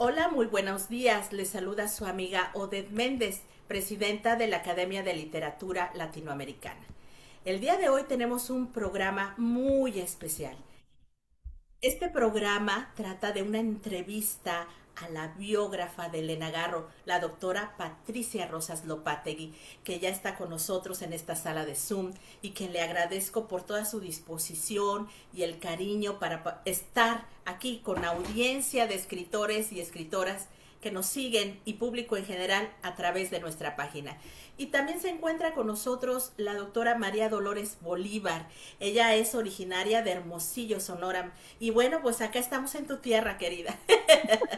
Hola, muy buenos días. Les saluda su amiga Odette Méndez, presidenta de la Academia de Literatura Latinoamericana. El día de hoy tenemos un programa muy especial. Este programa trata de una entrevista a la biógrafa de Elena Garro, la doctora Patricia Rosas Lopategui, que ya está con nosotros en esta sala de Zoom y que le agradezco por toda su disposición y el cariño para estar aquí con audiencia de escritores y escritoras que nos siguen y público en general a través de nuestra página. Y también se encuentra con nosotros la doctora María Dolores Bolívar. Ella es originaria de Hermosillo, Sonora. Y bueno, pues acá estamos en tu tierra, querida.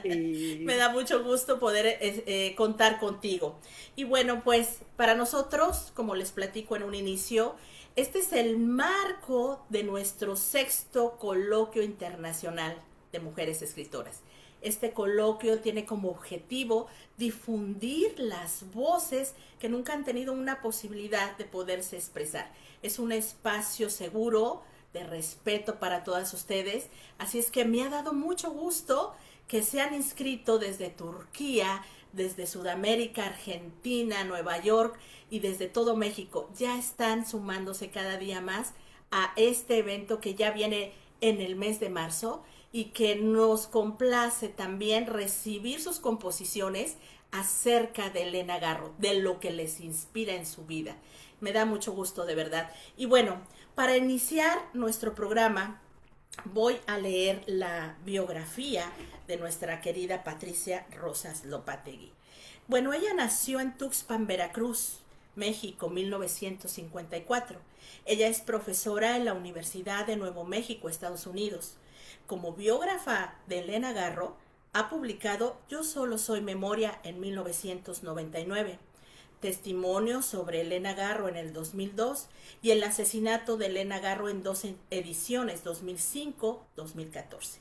Me Sí. da mucho gusto poder contar contigo. Y bueno, pues para nosotros, como les platico en un inicio, este es el marco de nuestro sexto coloquio internacional de mujeres escritoras. Este coloquio tiene como objetivo difundir las voces que nunca han tenido una posibilidad de poderse expresar. Es un espacio seguro, de respeto para todas ustedes, así es que me ha dado mucho gusto que se han inscrito desde Turquía, desde Sudamérica, Argentina, Nueva York y desde todo México. Ya están sumándose cada día más a este evento que ya viene en el mes de marzo y que nos complace también recibir sus composiciones acerca de Elena Garro, de lo que les inspira en su vida. Me da mucho gusto, de verdad. Y bueno, para iniciar nuestro programa, voy a leer la biografía de nuestra querida Patricia Rosas Lopategui. Bueno, ella nació en Tuxpan, Veracruz, México, 1954. Ella es profesora en la Universidad de Nuevo México, Estados Unidos. Como biógrafa de Elena Garro, ha publicado Yo solo soy memoria en 1999, testimonios sobre Elena Garro en el 2002 y el asesinato de Elena Garro en dos ediciones, 2005-2014.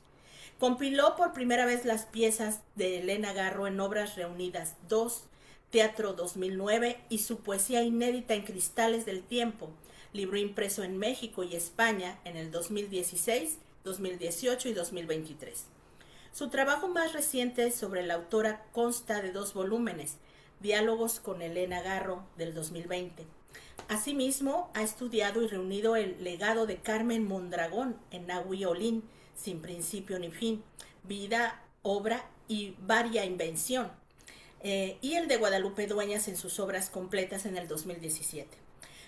Compiló por primera vez las piezas de Elena Garro en Obras Reunidas 2, Teatro 2009 y su poesía inédita en Cristales del Tiempo, libro impreso en México y España en el 2016, 2018 y 2023. Su trabajo más reciente sobre la autora consta de 2 volúmenes, Diálogos con Elena Garro del 2020. Asimismo, ha estudiado y reunido el legado de Carmen Mondragón en Nahui Olin, Sin principio ni fin, Vida, obra y varia invención, y el de Guadalupe Dueñas en sus obras completas en el 2017.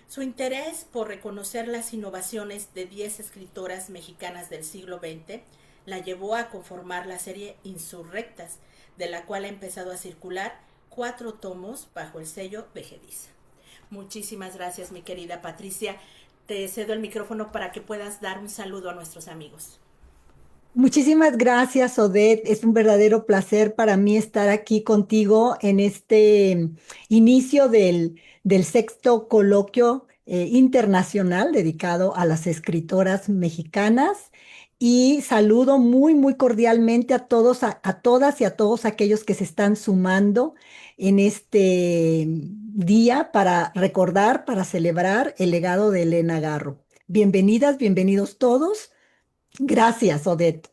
Su interés por reconocer las innovaciones de 10 escritoras mexicanas del siglo XX la llevó a conformar la serie Insurrectas, de la cual ha empezado a circular 4 tomos bajo el sello Vejediza. Muchísimas gracias, mi querida Patricia. Te cedo el micrófono para que puedas dar un saludo a nuestros amigos. Muchísimas gracias, Odette. Es un verdadero placer para mí estar aquí contigo en este inicio del sexto coloquio internacional dedicado a las escritoras mexicanas. Y saludo muy cordialmente a todos, a todas y a todos aquellos que se están sumando en este día para recordar, para celebrar el legado de Elena Garro. Bienvenidas, bienvenidos todos. Gracias, Odette.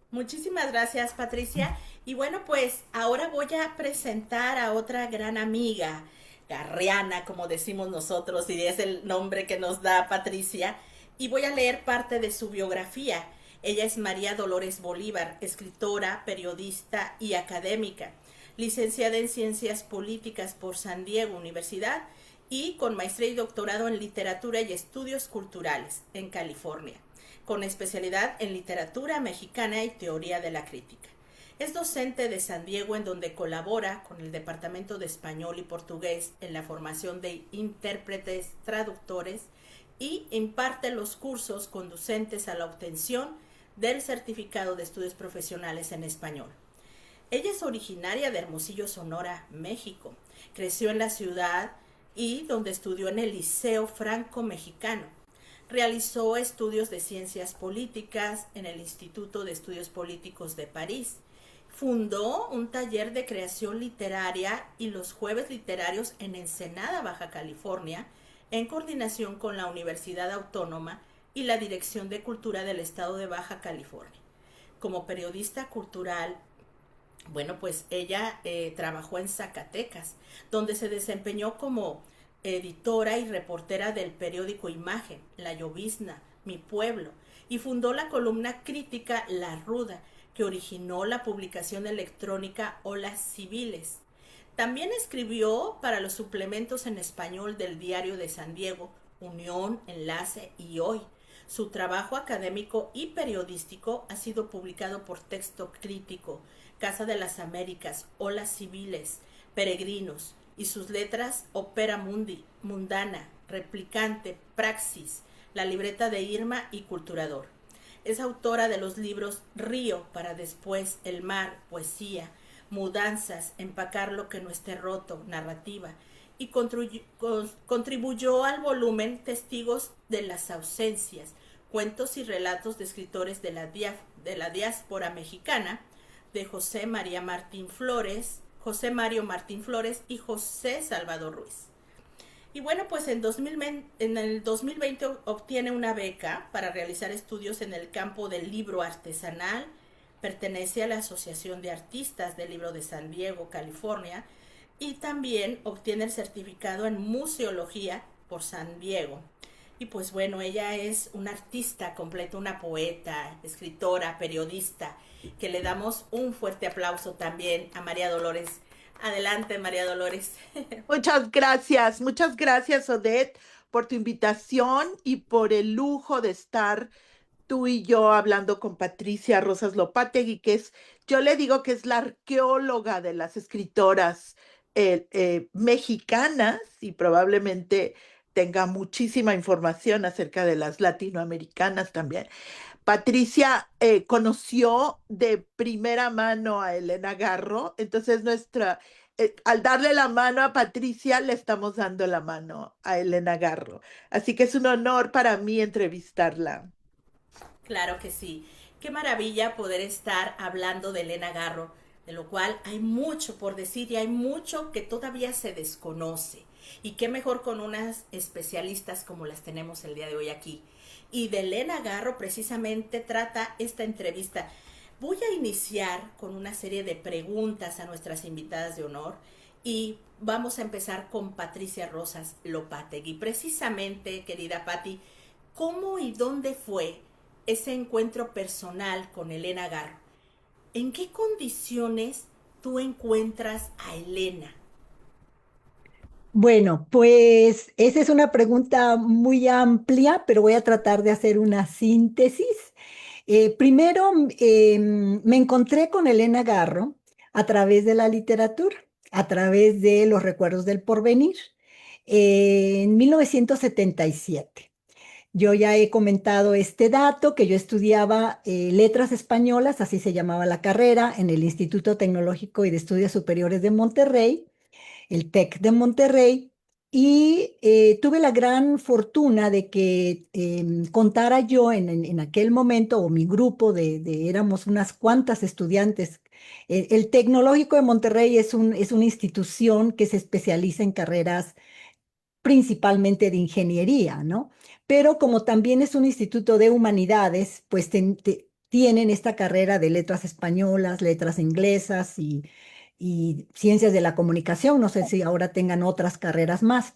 Muchísimas gracias, Patricia. Y bueno, pues ahora voy a presentar a otra gran amiga, Garriana, como decimos nosotros, y es el nombre que nos da Patricia. Y voy a leer parte de su biografía. Ella es María Dolores Bolívar, escritora, periodista y académica, licenciada en Ciencias Políticas por San Diego Universidad y con maestría y doctorado en Literatura y Estudios Culturales en California, con especialidad en literatura mexicana y teoría de la crítica. Es docente de San Diego, en donde colabora con el Departamento de Español y Portugués en la formación de intérpretes, traductores y imparte los cursos conducentes a la obtención del certificado de estudios profesionales en español. Ella es originaria de Hermosillo, Sonora, México. Creció en la ciudad y donde estudió en el Liceo Franco Mexicano. Realizó estudios de ciencias políticas en el Instituto de Estudios Políticos de París. Fundó un taller de creación literaria y los jueves literarios en Ensenada, Baja California, en coordinación con la Universidad Autónoma y la Dirección de Cultura del Estado de Baja California. Como periodista cultural Bueno, pues ella trabajó en Zacatecas, donde se desempeñó como editora y reportera del periódico Imagen, La Llovizna, Mi Pueblo, y fundó la columna crítica La Ruda, que originó la publicación electrónica Olas Civiles. También escribió para los suplementos en español del Diario de San Diego, Unión, Enlace y Hoy. Su trabajo académico y periodístico ha sido publicado por Texto Crítico, Casa de las Américas, Olas Civiles, Peregrinos, y sus letras Opera Mundi, Mundana, Replicante, Praxis, La Libreta de Irma y Culturador. Es autora de los libros Río para después, El Mar, Poesía, Mudanzas, Empacar lo que no esté roto, Narrativa, y contribuyó al volumen Testigos de las Ausencias, cuentos y relatos de escritores de la diáspora mexicana, de José Mario Martín Flores y José Salvador Ruiz. Y bueno, pues en el 2020 obtiene una beca para realizar estudios en el campo del libro artesanal. Pertenece a la Asociación de Artistas del Libro de San Diego, California, y también obtiene el certificado en museología por San Diego. Y pues bueno, ella es una artista completa, una poeta, escritora, periodista, que le damos un fuerte aplauso también a María Dolores. Adelante, María Dolores. Muchas gracias, Odette, por tu invitación y por el lujo de estar tú y yo hablando con Patricia Rosas Lopategui, yo le digo que es la arqueóloga de las escritoras mexicanas y probablemente tenga muchísima información acerca de las latinoamericanas también. Patricia conoció de primera mano a Elena Garro, entonces al darle la mano a Patricia, le estamos dando la mano a Elena Garro. Así que es un honor para mí entrevistarla. Claro que sí. Qué maravilla poder estar hablando de Elena Garro, de lo cual hay mucho por decir y hay mucho que todavía se desconoce. Y qué mejor con unas especialistas como las tenemos el día de hoy aquí. Y de Elena Garro precisamente trata esta entrevista. Voy a iniciar con una serie de preguntas a nuestras invitadas de honor y vamos a empezar con Patricia Rosas Lopategui. Precisamente, querida Patti, ¿cómo y dónde fue ese encuentro personal con Elena Garro? ¿En qué condiciones tú encuentras a Elena? Bueno, pues esa es una pregunta muy amplia, pero voy a tratar de hacer una síntesis. Primero, me encontré con Elena Garro a través de la literatura, a través de Los Recuerdos del Porvenir, en 1977. Yo ya he comentado este dato, que yo estudiaba letras españolas, así se llamaba la carrera, en el Instituto Tecnológico y de Estudios Superiores de Monterrey, el TEC de Monterrey, y tuve la gran fortuna de que contara yo en aquel momento, o mi grupo éramos unas cuantas estudiantes. El Tecnológico de Monterrey es una institución que se especializa en carreras principalmente de ingeniería, ¿no? Pero como también es un instituto de humanidades, pues tienen esta carrera de letras españolas, letras inglesas y ciencias de la comunicación. No sé si ahora tengan otras carreras más,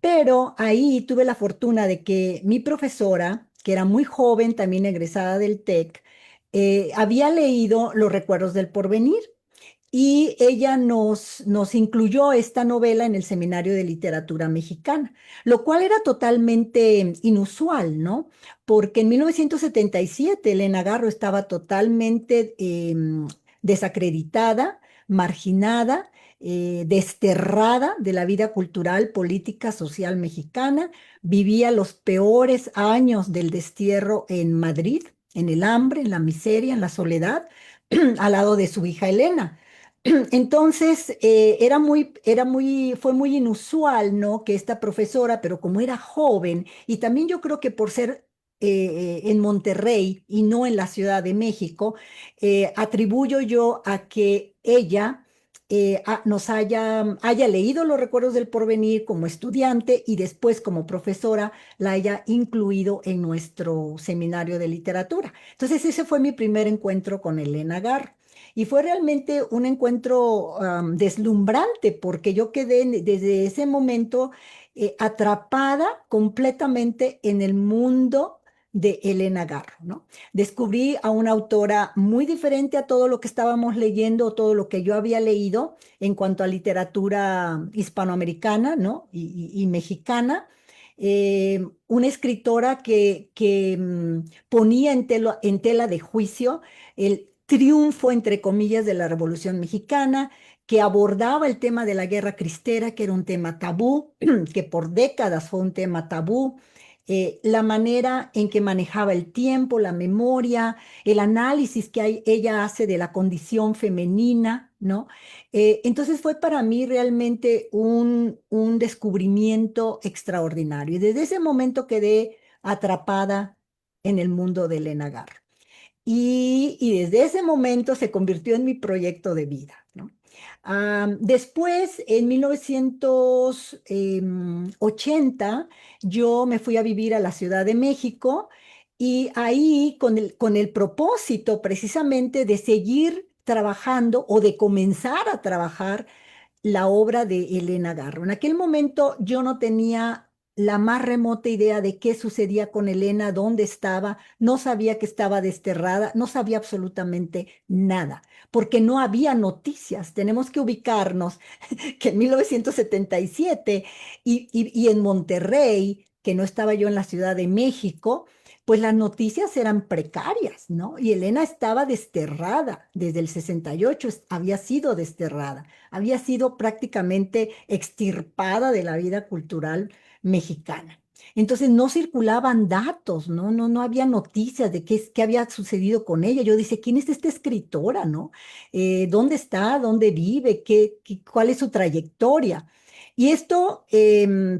pero ahí tuve la fortuna de que mi profesora, que era muy joven, también egresada del TEC, había leído Los Recuerdos del Porvenir y ella nos incluyó esta novela en el Seminario de Literatura Mexicana, lo cual era totalmente inusual, ¿no? Porque en 1977 Elena Garro estaba totalmente desacreditada, marginada, desterrada de la vida cultural, política, social mexicana, vivía los peores años del destierro en Madrid, en el hambre, en la miseria, en la soledad, al lado de su hija Elena. Entonces, fue muy inusual, ¿no? Que esta profesora, pero como era joven, y también yo creo que por ser en Monterrey y no en la Ciudad de México, atribuyo yo a que ella nos haya leído Los Recuerdos del Porvenir como estudiante y después como profesora la haya incluido en nuestro seminario de literatura. Entonces, ese fue mi primer encuentro con Elena Garro. Y fue realmente un encuentro deslumbrante porque yo quedé desde ese momento atrapada completamente en el mundo de Elena Garro, ¿no? Descubrí a una autora muy diferente a todo lo que estábamos leyendo, todo lo que yo había leído en cuanto a literatura hispanoamericana, ¿no? Y mexicana. Una escritora que ponía en tela de juicio el triunfo, entre comillas, de la Revolución Mexicana, que abordaba el tema de la guerra cristera, que era un tema tabú, que por décadas fue un tema tabú, la manera en que manejaba el tiempo, la memoria, el análisis que ella hace de la condición femenina, ¿no? Entonces fue para mí realmente un descubrimiento extraordinario y desde ese momento quedé atrapada en el mundo de Elena Garro. Y desde ese momento se convirtió en mi proyecto de vida, ¿no? Después, en 1980, yo me fui a vivir a la Ciudad de México y ahí con el propósito precisamente de seguir trabajando o de comenzar a trabajar la obra de Elena Garro. En aquel momento yo no tenía la más remota idea de qué sucedía con Elena, dónde estaba, no sabía que estaba desterrada, no sabía absolutamente nada, porque no había noticias. Tenemos que ubicarnos que en 1977 y en Monterrey, que no estaba yo en la Ciudad de México, pues las noticias eran precarias, ¿no? Y Elena estaba desterrada, desde el 68 había sido desterrada, había sido prácticamente extirpada de la vida cultural mexicana. Entonces no circulaban datos, no había noticias de qué había sucedido con ella. Yo decía, ¿quién es esta escritora, no? ¿Dónde está? ¿Dónde vive? ¿Cuál es su trayectoria? Y esto,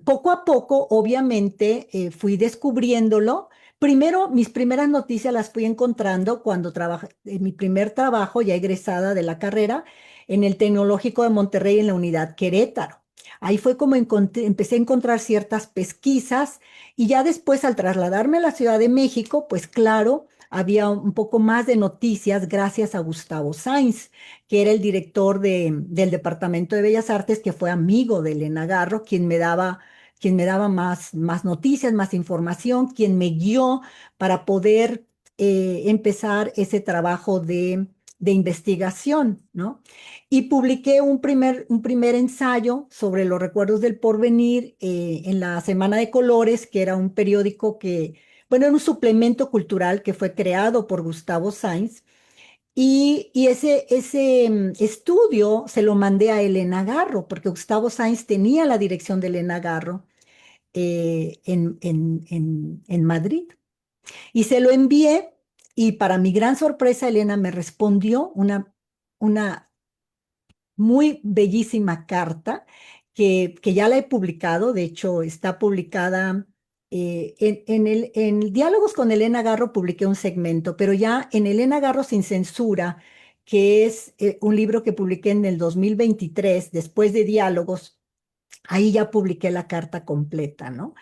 poco a poco, obviamente, fui descubriéndolo. Primero, mis primeras noticias las fui encontrando cuando trabajé en mi primer trabajo, ya egresada de la carrera, en el Tecnológico de Monterrey, en la unidad Querétaro. Ahí fue como empecé a encontrar ciertas pesquisas y ya después al trasladarme a la Ciudad de México, pues claro, había un poco más de noticias gracias a Gustavo Sainz, que era el director del Departamento de Bellas Artes, que fue amigo de Elena Garro, quien me daba más noticias, más información, quien me guió para poder empezar ese trabajo de investigación, ¿no? Y publiqué un primer ensayo sobre los recuerdos del porvenir en la Semana de Colores, que era un periódico bueno, era un suplemento cultural que fue creado por Gustavo Sainz. Y ese estudio se lo mandé a Elena Garro, porque Gustavo Sainz tenía la dirección de Elena Garro en Madrid. Y se lo envié y para mi gran sorpresa, Elena me respondió una muy bellísima carta que ya la he publicado, de hecho está publicada en Diálogos con Elena Garro publiqué un segmento, pero ya en Elena Garro sin censura, que es un libro que publiqué en el 2023 después de Diálogos, ahí ya publiqué la carta completa, ¿no?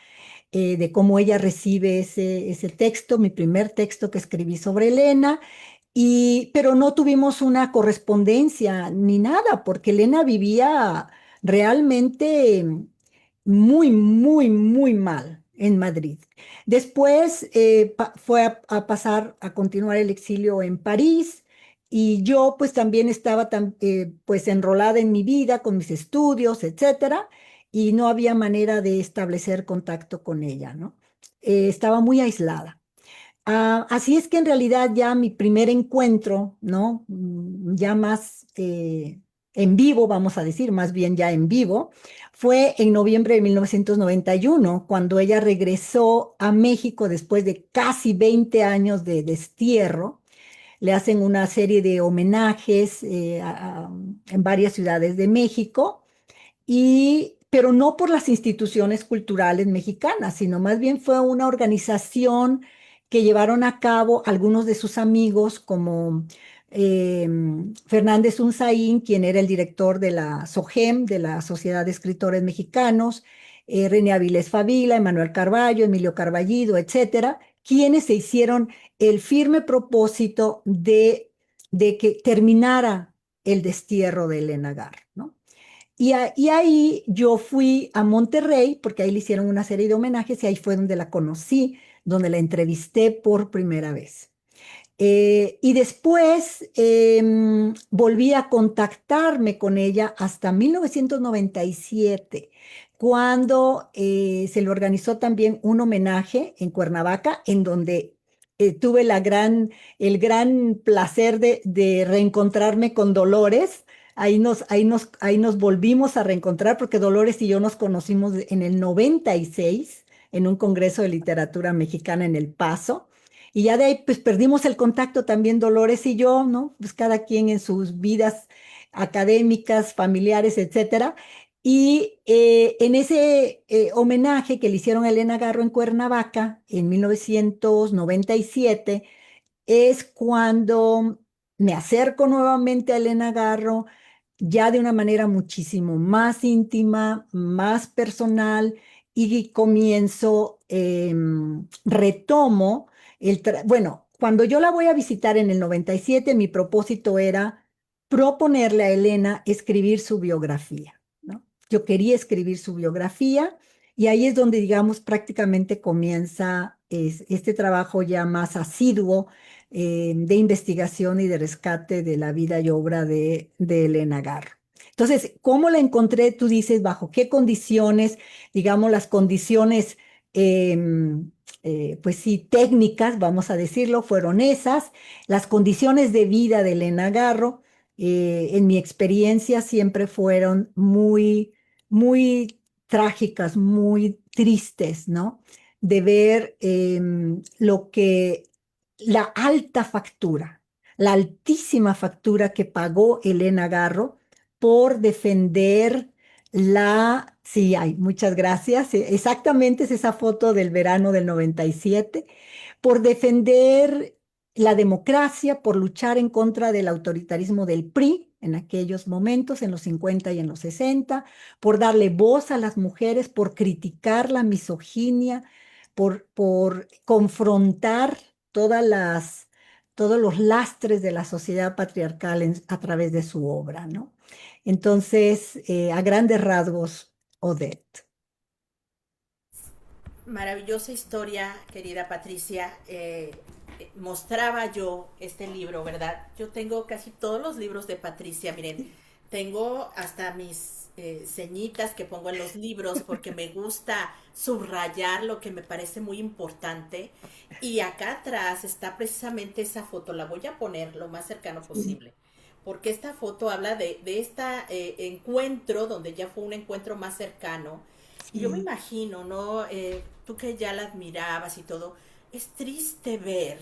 De cómo ella recibe ese texto, mi primer texto que escribí sobre Elena, pero no tuvimos una correspondencia ni nada, porque Elena vivía realmente muy, muy, muy mal en Madrid. Después fue a pasar a continuar el exilio en París y yo pues también estaba pues enrolada en mi vida con mis estudios, etcétera, y no había manera de establecer contacto con ella, ¿no? Estaba muy aislada. Así es que en realidad ya mi primer encuentro, ¿no? Ya más en vivo, vamos a decir, más bien ya en vivo, fue en noviembre de 1991, cuando ella regresó a México después de casi 20 años de destierro. Le hacen una serie de homenajes en varias ciudades de México pero no por las instituciones culturales mexicanas, sino más bien fue una organización que llevaron a cabo algunos de sus amigos, como eh, Fernández Unzaín, quien era el director de la SOGEM, de la Sociedad de Escritores Mexicanos, René Avilés Favila, Emanuel Carballo, Emilio Carballido, etcétera, quienes se hicieron el firme propósito de de que terminara el destierro de Elena Garro, ¿no? Y ahí yo fui a Monterrey, porque ahí le hicieron una serie de homenajes y ahí fue donde la conocí, donde la entrevisté por primera vez. Y después volví a contactarme con ella hasta 1997, cuando se le organizó también un homenaje en Cuernavaca, en donde tuve el gran placer de reencontrarme con Dolores. Ahí nos volvimos a reencontrar porque Dolores y yo nos conocimos en el 96 en un congreso de literatura mexicana en El Paso. Y ya de ahí, pues perdimos el contacto también Dolores y yo, ¿no? Pues cada quien en sus vidas académicas, familiares, etcétera. Y en ese homenaje que le hicieron a Elena Garro en Cuernavaca en 1997, es cuando me acerco nuevamente a Elena Garro, ya de una manera muchísimo más íntima, más personal, y comienzo, retomo bueno, cuando yo la voy a visitar en el 97, mi propósito era proponerle a Elena escribir su biografía, ¿no? Yo quería escribir su biografía y ahí es donde, digamos, prácticamente comienza este trabajo ya más asiduo de investigación y de rescate de la vida y obra de Elena Garro. Entonces, ¿cómo la encontré? Tú dices, ¿bajo qué condiciones? Digamos, las condiciones, pues sí, técnicas, vamos a decirlo, fueron esas. Las condiciones de vida de Elena Garro, en mi experiencia, siempre fueron muy trágicas, muy tristes, ¿no? De ver lo que la alta factura, la altísima factura que pagó Elena Garro por defender sí, hay, muchas gracias, exactamente es esa foto del verano del 97, por defender la democracia, por luchar en contra del autoritarismo del PRI en aquellos momentos, en los 50 y en los 60, por darle voz a las mujeres, por criticar la misoginia, por confrontar todas todos los lastres de la sociedad patriarcal a través de su obra, ¿no? Entonces, a grandes rasgos, Odette. Maravillosa historia, querida Patricia. Mostraba yo este libro, ¿verdad? Yo tengo casi todos los libros de Patricia, miren, tengo hasta mis ceñitas que pongo en los libros porque me gusta subrayar lo que me parece muy importante. Y acá atrás está precisamente esa foto, la voy a poner lo más cercano posible, porque esta foto habla de este encuentro, donde ya fue un encuentro más cercano. Y yo me Sí. imagino, ¿no? Tú que ya la admirabas y todo, es triste ver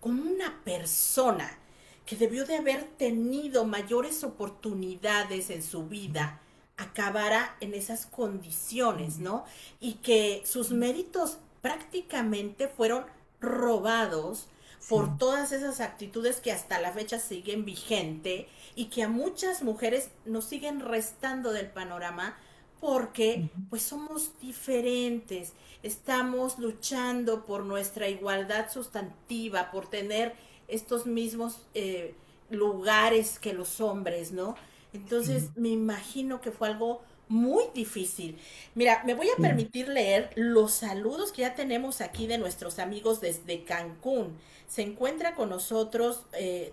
como una persona que debió de haber tenido mayores oportunidades en su vida acabara en esas condiciones, ¿no? Y que sus méritos prácticamente fueron robados por Sí. todas esas actitudes que hasta la fecha siguen vigente y que a muchas mujeres nos siguen restando del panorama porque Ujú. pues somos diferentes, estamos luchando por nuestra igualdad sustantiva, por tener estos mismos lugares que los hombres, ¿no? Entonces Sí. me imagino que fue algo muy difícil. Mira, me voy a Sí. permitir leer los saludos que ya tenemos aquí de nuestros amigos desde Cancún. Se encuentra con nosotros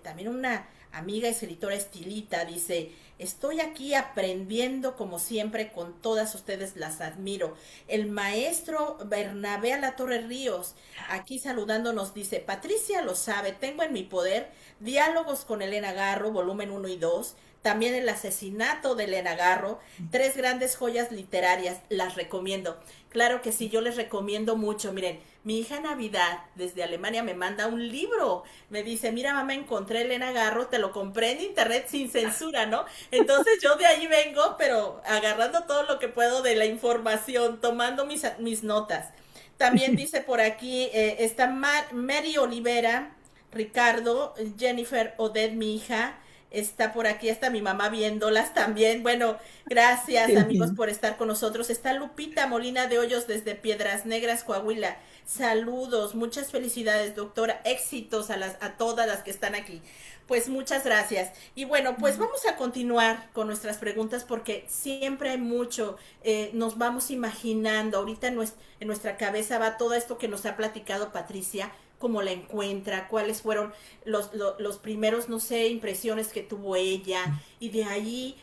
también una amiga escritora Estilita, dice, estoy aquí aprendiendo como siempre con todas ustedes, las admiro. El maestro Bernabé Alatorre Ríos, aquí saludándonos, dice, Patricia lo sabe, tengo en mi poder diálogos con Elena Garro, volumen 1 y 2, también el asesinato de Elena Garro, tres grandes joyas literarias, las recomiendo. Claro que sí, yo les recomiendo mucho. Miren, mi hija Navidad desde Alemania me manda un libro. Me dice, mira mamá, encontré Elena Garro, te lo compré en internet sin censura, ¿no? Entonces yo de ahí vengo, pero agarrando todo lo que puedo de la información, tomando mis notas. También dice por aquí, está Mary Olivera, Ricardo, Jennifer Odette, mi hija, está por aquí, está mi mamá viéndolas también. Bueno, gracias Qué amigos bien. por estar con nosotros. Está Lupita Molina de Hoyos desde Piedras Negras, Coahuila. Saludos, muchas felicidades, doctora. Éxitos a todas las que están aquí. Pues muchas gracias. Y bueno, pues vamos a continuar con nuestras preguntas porque siempre hay mucho, nos vamos imaginando, ahorita en nuestra cabeza va todo esto que nos ha platicado Patricia, cómo la encuentra, cuáles fueron los primeros, no sé, impresiones que tuvo ella, y de ahí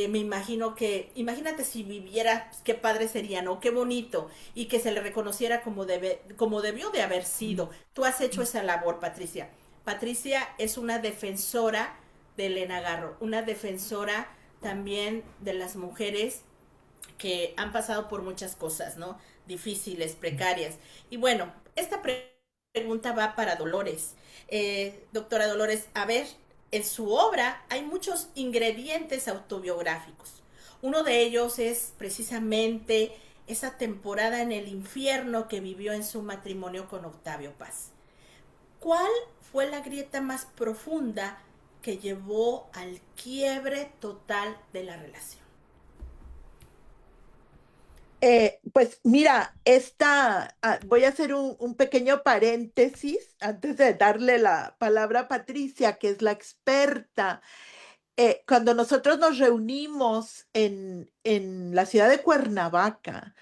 me imagino que, imagínate si viviera, pues, qué padre sería, ¿no? Qué bonito, y que se le reconociera como debió de haber sido. Tú has hecho esa labor, Patricia. Patricia es una defensora de Elena Garro, una defensora también de las mujeres que han pasado por muchas cosas, ¿no? Difíciles, precarias. Y bueno, esta pregunta va para Dolores. Doctora Dolores, a ver, en su obra hay muchos ingredientes autobiográficos. Uno de ellos es precisamente esa temporada en el infierno que vivió en su matrimonio con Octavio Paz. ¿Cuál fue la grieta más profunda que llevó al quiebre total de la relación? Pues mira, voy a hacer un pequeño paréntesis antes de darle la palabra a Patricia, que es la experta. Cuando nosotros nos reunimos en la ciudad de Cuernavaca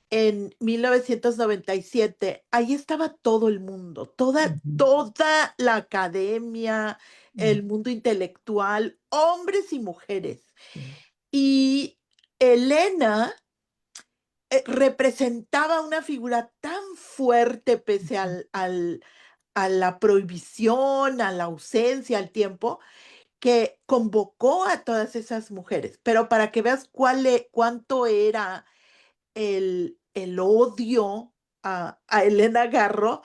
en 1997, ahí estaba todo el mundo, Ujú, toda la academia, ujú, el mundo intelectual, hombres y mujeres. sí, Y Elena representaba una figura tan fuerte pese ujú, a la prohibición, a la ausencia, al tiempo, que convocó a todas esas mujeres. Pero para que veas cuánto era el odio a Elena Garro,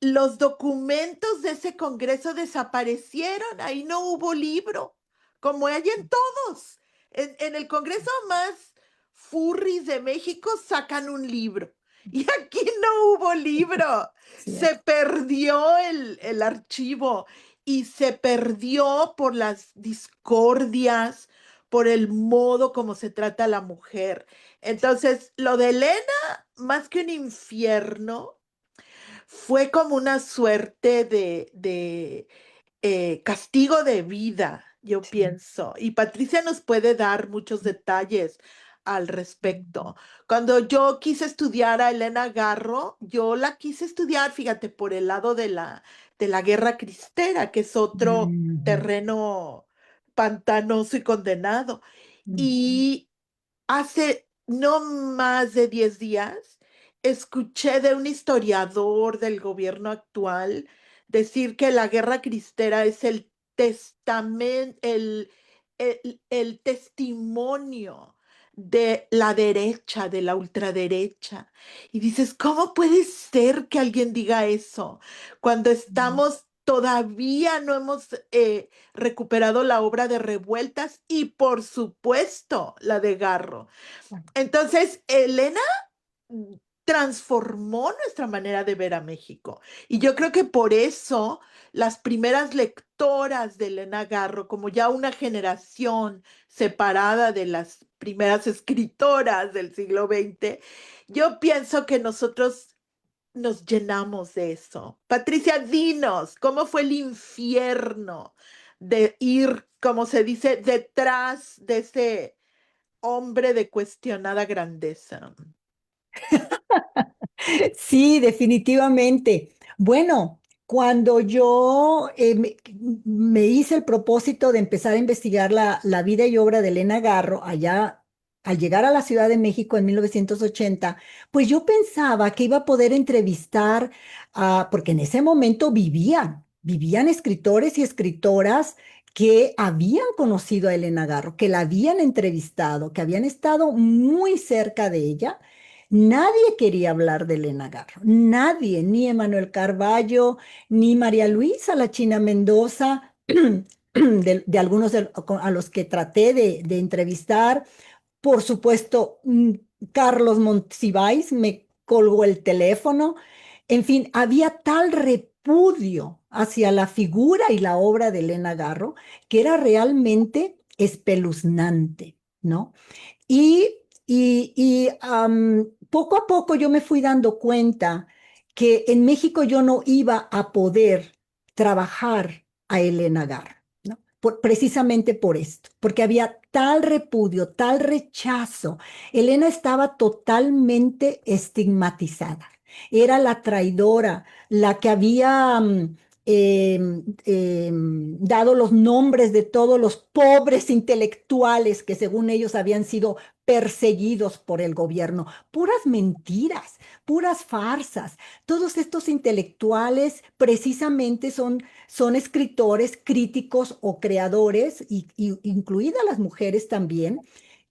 los documentos de ese congreso desaparecieron, ahí no hubo libro, como hay en todos. En el congreso más furries de México sacan un libro. Y aquí no hubo libro. Se cierto. perdió el archivo y se perdió por las discordias, por el modo como se trata a la mujer. Entonces, lo de Elena, más que un infierno, fue como una suerte de castigo de vida, yo Sí. pienso. Y Patricia nos puede dar muchos detalles al Ujú, respecto. Cuando yo quise estudiar a Elena Garro, yo la quise estudiar, fíjate, por el lado de la guerra cristera, que es otro ujú, terreno pantanoso y condenado. ujú, Y hace no más de 10 días, escuché de un historiador del gobierno actual decir que la guerra cristera es el testamento, el testimonio de la derecha, de la ultraderecha. Y dices, ¿cómo puede ser que alguien diga eso cuando todavía no hemos recuperado la obra de Revueltas y por supuesto la de Garro? Entonces, Elena mm, transformó nuestra manera de ver a México. Y yo creo que por eso las primeras lectoras de Elena Garro, como ya una generación separada de las primeras escritoras del siglo XX, yo pienso que nosotros nos llenamos de eso. Patricia, dinos, ¿cómo fue el infierno de ir, como se dice, detrás de ese hombre de cuestionada grandeza? Sí, definitivamente. Bueno, cuando yo me hice el propósito de empezar a investigar la vida y obra de Elena Garro allá, al llegar a la Ciudad de México en 1980, pues yo pensaba que iba a poder entrevistar porque en ese momento vivían escritores y escritoras que habían conocido a Elena Garro, que la habían entrevistado, que habían estado muy cerca de ella. Nadie quería hablar de Elena Garro, nadie, ni Emanuel Carballo, ni María Luisa, la China Mendoza, de algunos a los que traté de entrevistar. Por supuesto, Carlos Monsiváis me colgó el teléfono. En fin, había tal repudio hacia la figura y la obra de Elena Garro que era realmente espeluznante, ¿no? Y poco a poco yo me fui dando cuenta que en México yo no iba a poder trabajar a Elena Garro, ¿no? Precisamente por esto, porque había tal repudio, tal rechazo. Elena estaba totalmente estigmatizada. Era la traidora, la que había dado los nombres de todos los pobres intelectuales que según ellos habían sido perseguidos por el gobierno. Puras mentiras, puras farsas. Todos estos intelectuales precisamente son escritores, críticos o creadores, incluidas las mujeres también,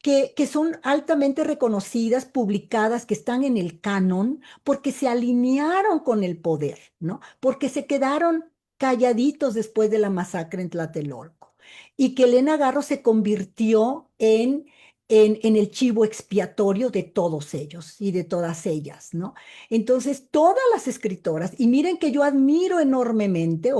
que son altamente reconocidas, publicadas, que están en el canon, porque se alinearon con el poder, ¿no? Porque se quedaron calladitos después de la masacre en Tlatelolco. Y que Elena Garro se convirtió en el chivo expiatorio de todos ellos y de todas ellas, ¿no? Entonces, todas las escritoras, y miren que yo admiro enormemente,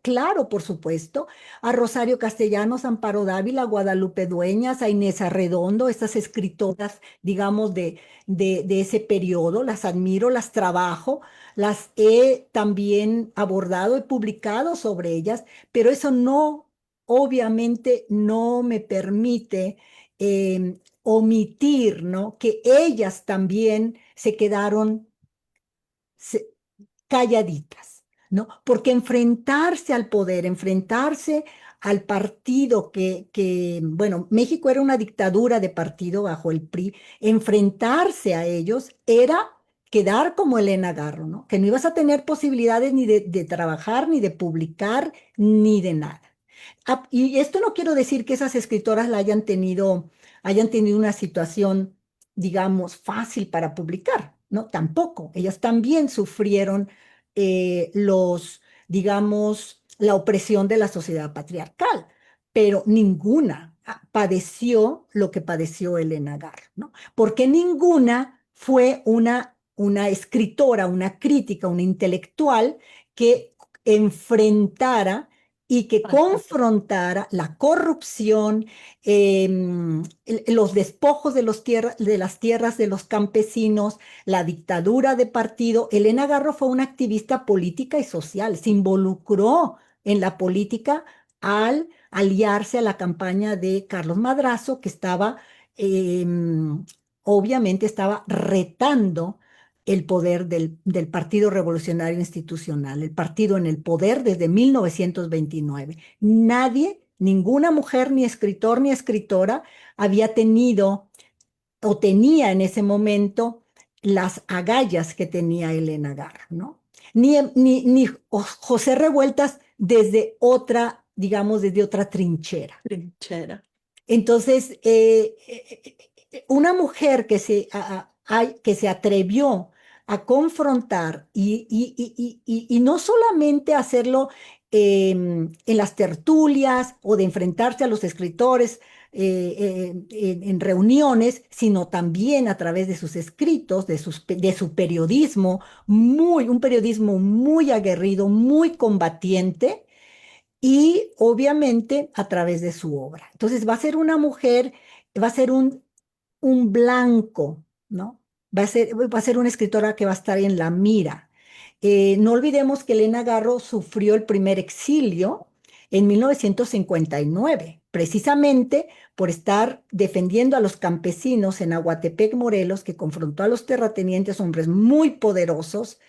claro, por supuesto, a Rosario Castellanos, Amparo Dávila, Guadalupe Dueñas, a Inés Arredondo, estas escritoras, digamos, de ese periodo, las admiro, las trabajo, las he también abordado, he publicado sobre ellas, pero eso no, obviamente, no me permite omitir, ¿no? Que ellas también se quedaron se- calladitas, ¿no? Porque enfrentarse al poder, enfrentarse al partido bueno, México era una dictadura de partido bajo el PRI, enfrentarse a ellos era quedar como Elena Garro, ¿no? Que no ibas a tener posibilidades ni de trabajar, ni de publicar, ni de nada. Y esto no quiero decir que esas escritoras hayan tenido una situación, digamos, fácil para publicar, ¿no? Tampoco. Ellas también sufrieron digamos, la opresión de la sociedad patriarcal, pero ninguna padeció lo que padeció Elena Garro, ¿no? Porque ninguna fue una escritora, una crítica, una intelectual que enfrentara y que confrontara la corrupción, los despojos de las tierras de los campesinos, la dictadura de partido. Elena Garro fue una activista política y social, se involucró en la política al aliarse a la campaña de Carlos Madrazo, que obviamente estaba retando el poder del Partido Revolucionario Institucional, el partido en el poder desde 1929. Nadie, ninguna mujer, ni escritor ni escritora, había tenido o tenía en ese momento las agallas que tenía Elena Garro, ¿no? Ni José Revueltas desde otra, digamos, desde otra trinchera. Trinchera. Entonces, una mujer que se atrevió a confrontar y no solamente hacerlo en las tertulias o de enfrentarse a los escritores en reuniones, sino también a través de sus escritos, de su periodismo, un periodismo muy aguerrido, muy combatiente y obviamente a través de su obra. Entonces va a ser una mujer, va a ser un blanco, ¿no? Va a ser una escritora que va a estar en la mira. No olvidemos que Elena Garro sufrió el primer exilio en 1959, precisamente por estar defendiendo a los campesinos en Aguatepec, Morelos, que confrontó a los terratenientes, hombres muy poderosos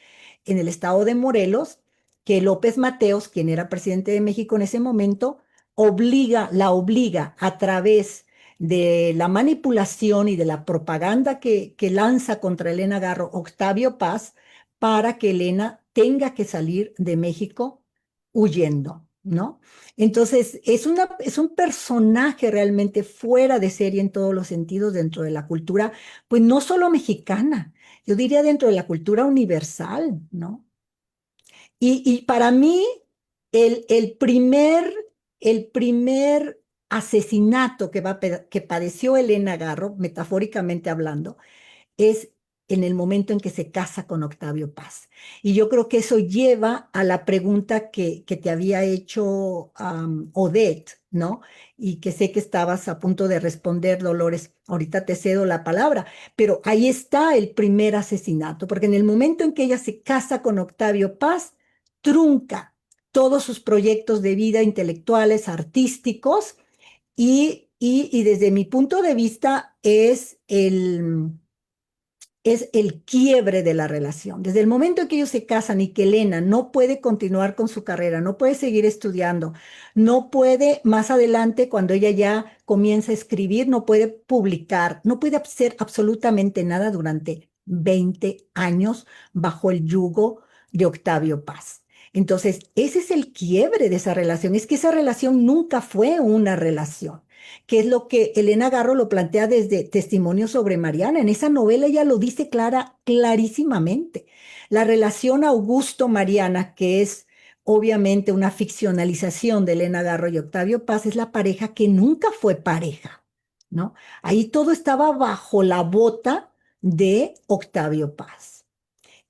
en el estado de Morelos, que López Mateos, quien era presidente de México en ese momento, la obliga a través de la manipulación y de la propaganda que lanza contra Elena Garro Octavio Paz para que Elena tenga que salir de México huyendo, ¿no? Entonces, es un personaje realmente fuera de serie en todos los sentidos dentro de la cultura, pues no solo mexicana, yo diría dentro de la cultura universal, ¿no? Y para mí, el, el primer, el primer asesinato que padeció Elena Garro, metafóricamente hablando, es en el momento en que se casa con Octavio Paz. Y yo creo que eso lleva a la pregunta que te había hecho Odette, ¿no? Y que sé que estabas a punto de responder, Dolores. Ahorita te cedo la palabra, pero ahí está el primer asesinato, porque en el momento en que ella se casa con Octavio Paz, trunca todos sus proyectos de vida intelectuales, artísticos, y desde mi punto de vista es el quiebre de la relación. Desde el momento en que ellos se casan y que Elena no puede continuar con su carrera, no puede seguir estudiando, no puede más adelante, cuando ella ya comienza a escribir, no puede publicar, no puede hacer absolutamente nada durante 20 años bajo el yugo de Octavio Paz. Entonces, ese es el quiebre de esa relación. Es que esa relación nunca fue una relación, que es lo que Elena Garro lo plantea desde Testimonio sobre Mariana. En esa novela ella lo dice clarísimamente. La relación Augusto-Mariana, que es obviamente una ficcionalización de Elena Garro y Octavio Paz, es la pareja que nunca fue pareja, ¿no? Ahí todo estaba bajo la bota de Octavio Paz.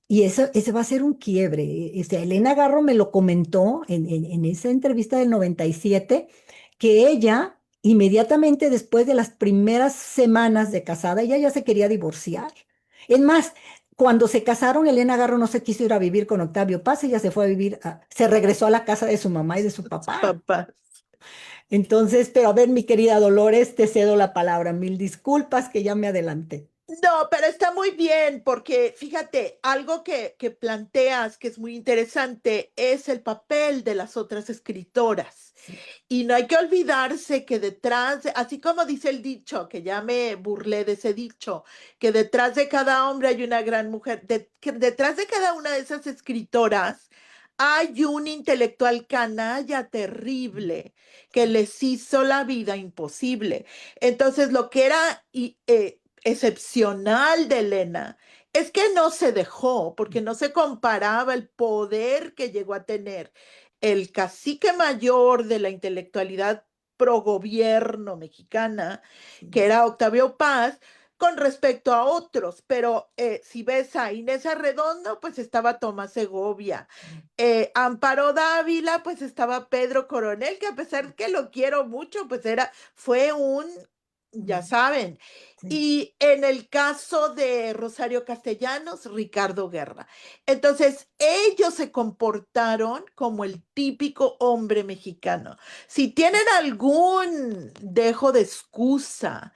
Y eso, ese va a ser un quiebre. Elena Garro me lo comentó en esa entrevista del 97, que ella, inmediatamente después de las primeras semanas de casada, ella ya se quería divorciar. Es más, cuando se casaron, Elena Garro no se quiso ir a vivir con Octavio Paz, ella se fue a vivir, se regresó a la casa de su mamá y de su papá. Papá. Entonces, pero a ver, mi querida Dolores, te cedo la palabra. Mil disculpas que ya me adelanté. No, pero está muy bien, porque fíjate, algo que planteas que es muy interesante es el papel de las otras escritoras. Sí, Y no hay que olvidarse que detrás, así como dice el dicho, que ya me burlé de ese dicho, que detrás de cada hombre hay una gran mujer, que detrás de cada una de esas escritoras hay un intelectual canalla terrible que les hizo la vida imposible. Entonces, lo que era excepcional de Elena es que no se dejó, porque no se comparaba el poder que llegó a tener el cacique mayor de la intelectualidad pro gobierno mexicana, sí, que era Octavio Paz, con respecto a otros. Pero si ves a Inés Arredondo, pues estaba Tomás Segovia. Amparo Dávila, pues estaba Pedro Coronel, que a pesar que lo quiero mucho, pues fue un, ya saben. sí, Y en el caso de Rosario Castellanos, Ricardo Guerra. Entonces, ellos se comportaron como el típico hombre mexicano. Si tienen algún dejo de excusa,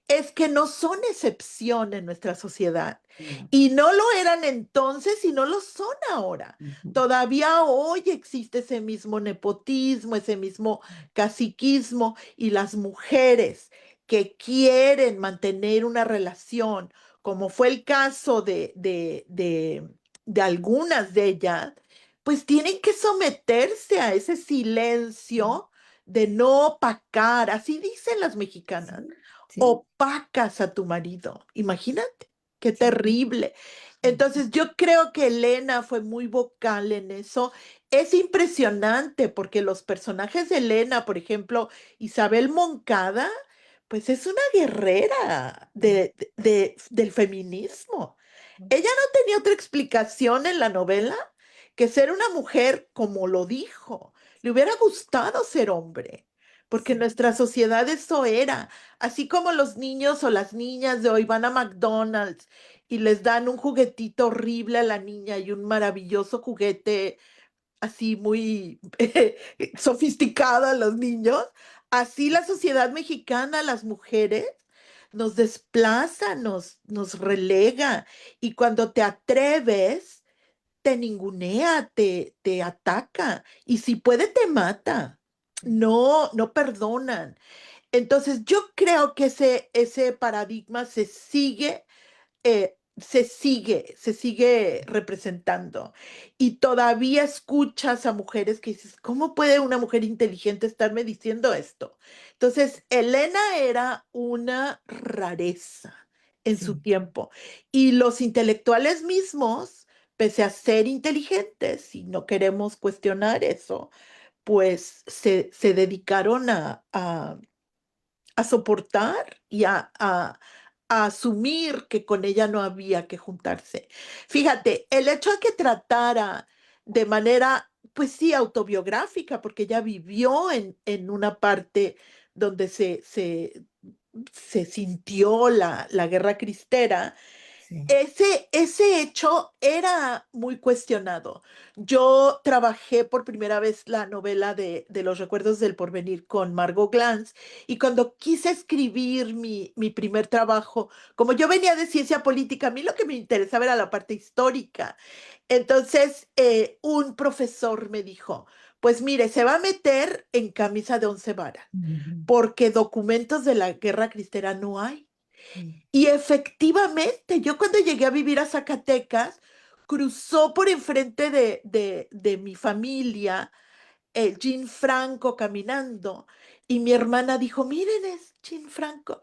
es que no son excepción en nuestra sociedad. no, Y no lo eran entonces y no lo son ahora. ujú, Todavía hoy existe ese mismo nepotismo, ese mismo caciquismo, y las mujeres que quieren mantener una relación, como fue el caso de algunas de ellas, pues tienen que someterse a ese silencio de no opacar, así dicen las mexicanas, sí, sí, opacas a tu marido. Imagínate, qué sí, terrible. Entonces yo creo que Elena fue muy vocal en eso. Es impresionante porque los personajes de Elena, por ejemplo, Isabel Moncada, pues es una guerrera del feminismo. Ella no tenía otra explicación en la novela que ser una mujer, como lo dijo. Le hubiera gustado ser hombre, porque en sí, nuestra sociedad eso era. Así como los niños o las niñas de hoy van a McDonald's y les dan un juguetito horrible a la niña y un maravilloso juguete así muy sofisticado a los niños, así la sociedad mexicana, las mujeres, nos desplaza, nos relega, y cuando te atreves, te ningunea, te ataca, y si puede, te mata. No, no perdonan. Entonces, yo creo que ese paradigma se sigue representando. Y todavía escuchas a mujeres que dices, ¿cómo puede una mujer inteligente estarme diciendo esto? Entonces, Elena era una rareza en su sí, tiempo. Y los intelectuales mismos, pese a ser inteligentes, y no queremos cuestionar eso, pues se dedicaron a soportar y a asumir que con ella no había que juntarse. Fíjate, el hecho de que tratara de manera, pues sí, autobiográfica, porque ella vivió en una parte donde se sintió la guerra cristera, sí. ese hecho era muy cuestionado. Yo trabajé por primera vez la novela de Los Recuerdos del Porvenir con Margot Glantz y cuando quise escribir mi primer trabajo, como yo venía de ciencia política, a mí lo que me interesaba era la parte histórica. Entonces, un profesor me dijo, pues mire, se va a meter en camisa de once varas, Ujú, porque documentos de la guerra cristera no hay. sí, Y efectivamente, yo cuando llegué a vivir a Zacatecas, cruzó por enfrente de mi familia Jean Franco caminando y mi hermana dijo, miren, es Jean Franco.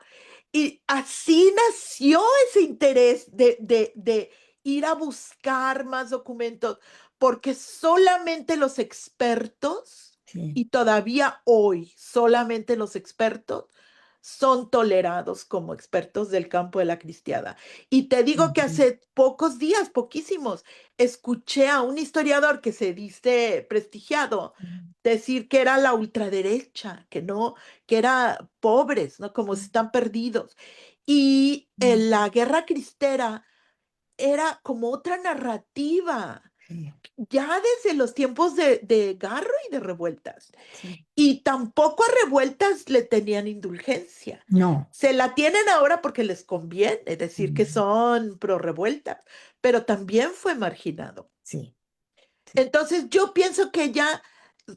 Y así nació ese interés de ir a buscar más documentos, porque solamente los expertos, sí. y todavía hoy solamente los expertos, son tolerados como expertos del campo de la cristiada. Y te digo que Ujú, hace pocos días, poquísimos, escuché a un historiador que se dice prestigiado decir que era la ultraderecha, que no, que era pobres, ¿no? Como si están perdidos. Y ujú, la guerra cristera era como otra narrativa, sí, ya desde los tiempos de Garro y de revueltas. sí. Y tampoco a revueltas le tenían indulgencia. No. Se la tienen ahora porque les conviene decir que Ujú, son pro revueltas, pero también fue marginado. sí, sí. Entonces yo pienso que ella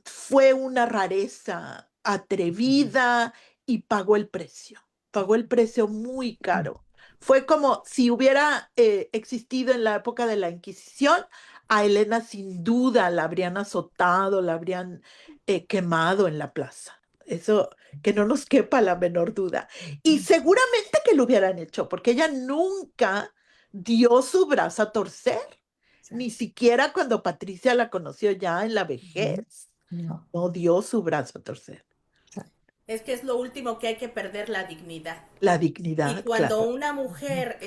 fue una rareza atrevida y pagó el precio muy Ujú, caro. Fue como si hubiera existido en la época de la Inquisición, a Elena sin duda la habrían azotado, la habrían quemado en la plaza. Eso que no nos quepa la menor duda. Y ujú, seguramente que lo hubieran hecho, porque ella nunca dio su brazo a torcer. Ni exacto. siquiera cuando Patricia la conoció ya en la Ujú, vejez, no, no dio su brazo a torcer. exacto. Es que es lo último que hay que perder, la dignidad. La Y dignidad, cuando claro. una Ujú, mujer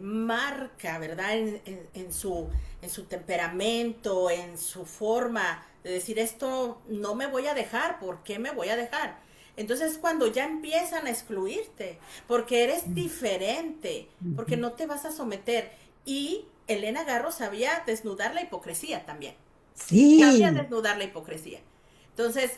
marca, ¿verdad? En su temperamento, en su forma de decir esto no me voy a dejar, ¿por qué me voy a dejar? Entonces cuando ya empiezan a excluirte, porque eres diferente, porque ujú. no te vas a someter. Y Elena Garro sabía desnudar la hipocresía también, sabía Sí, desnudar la hipocresía. Entonces,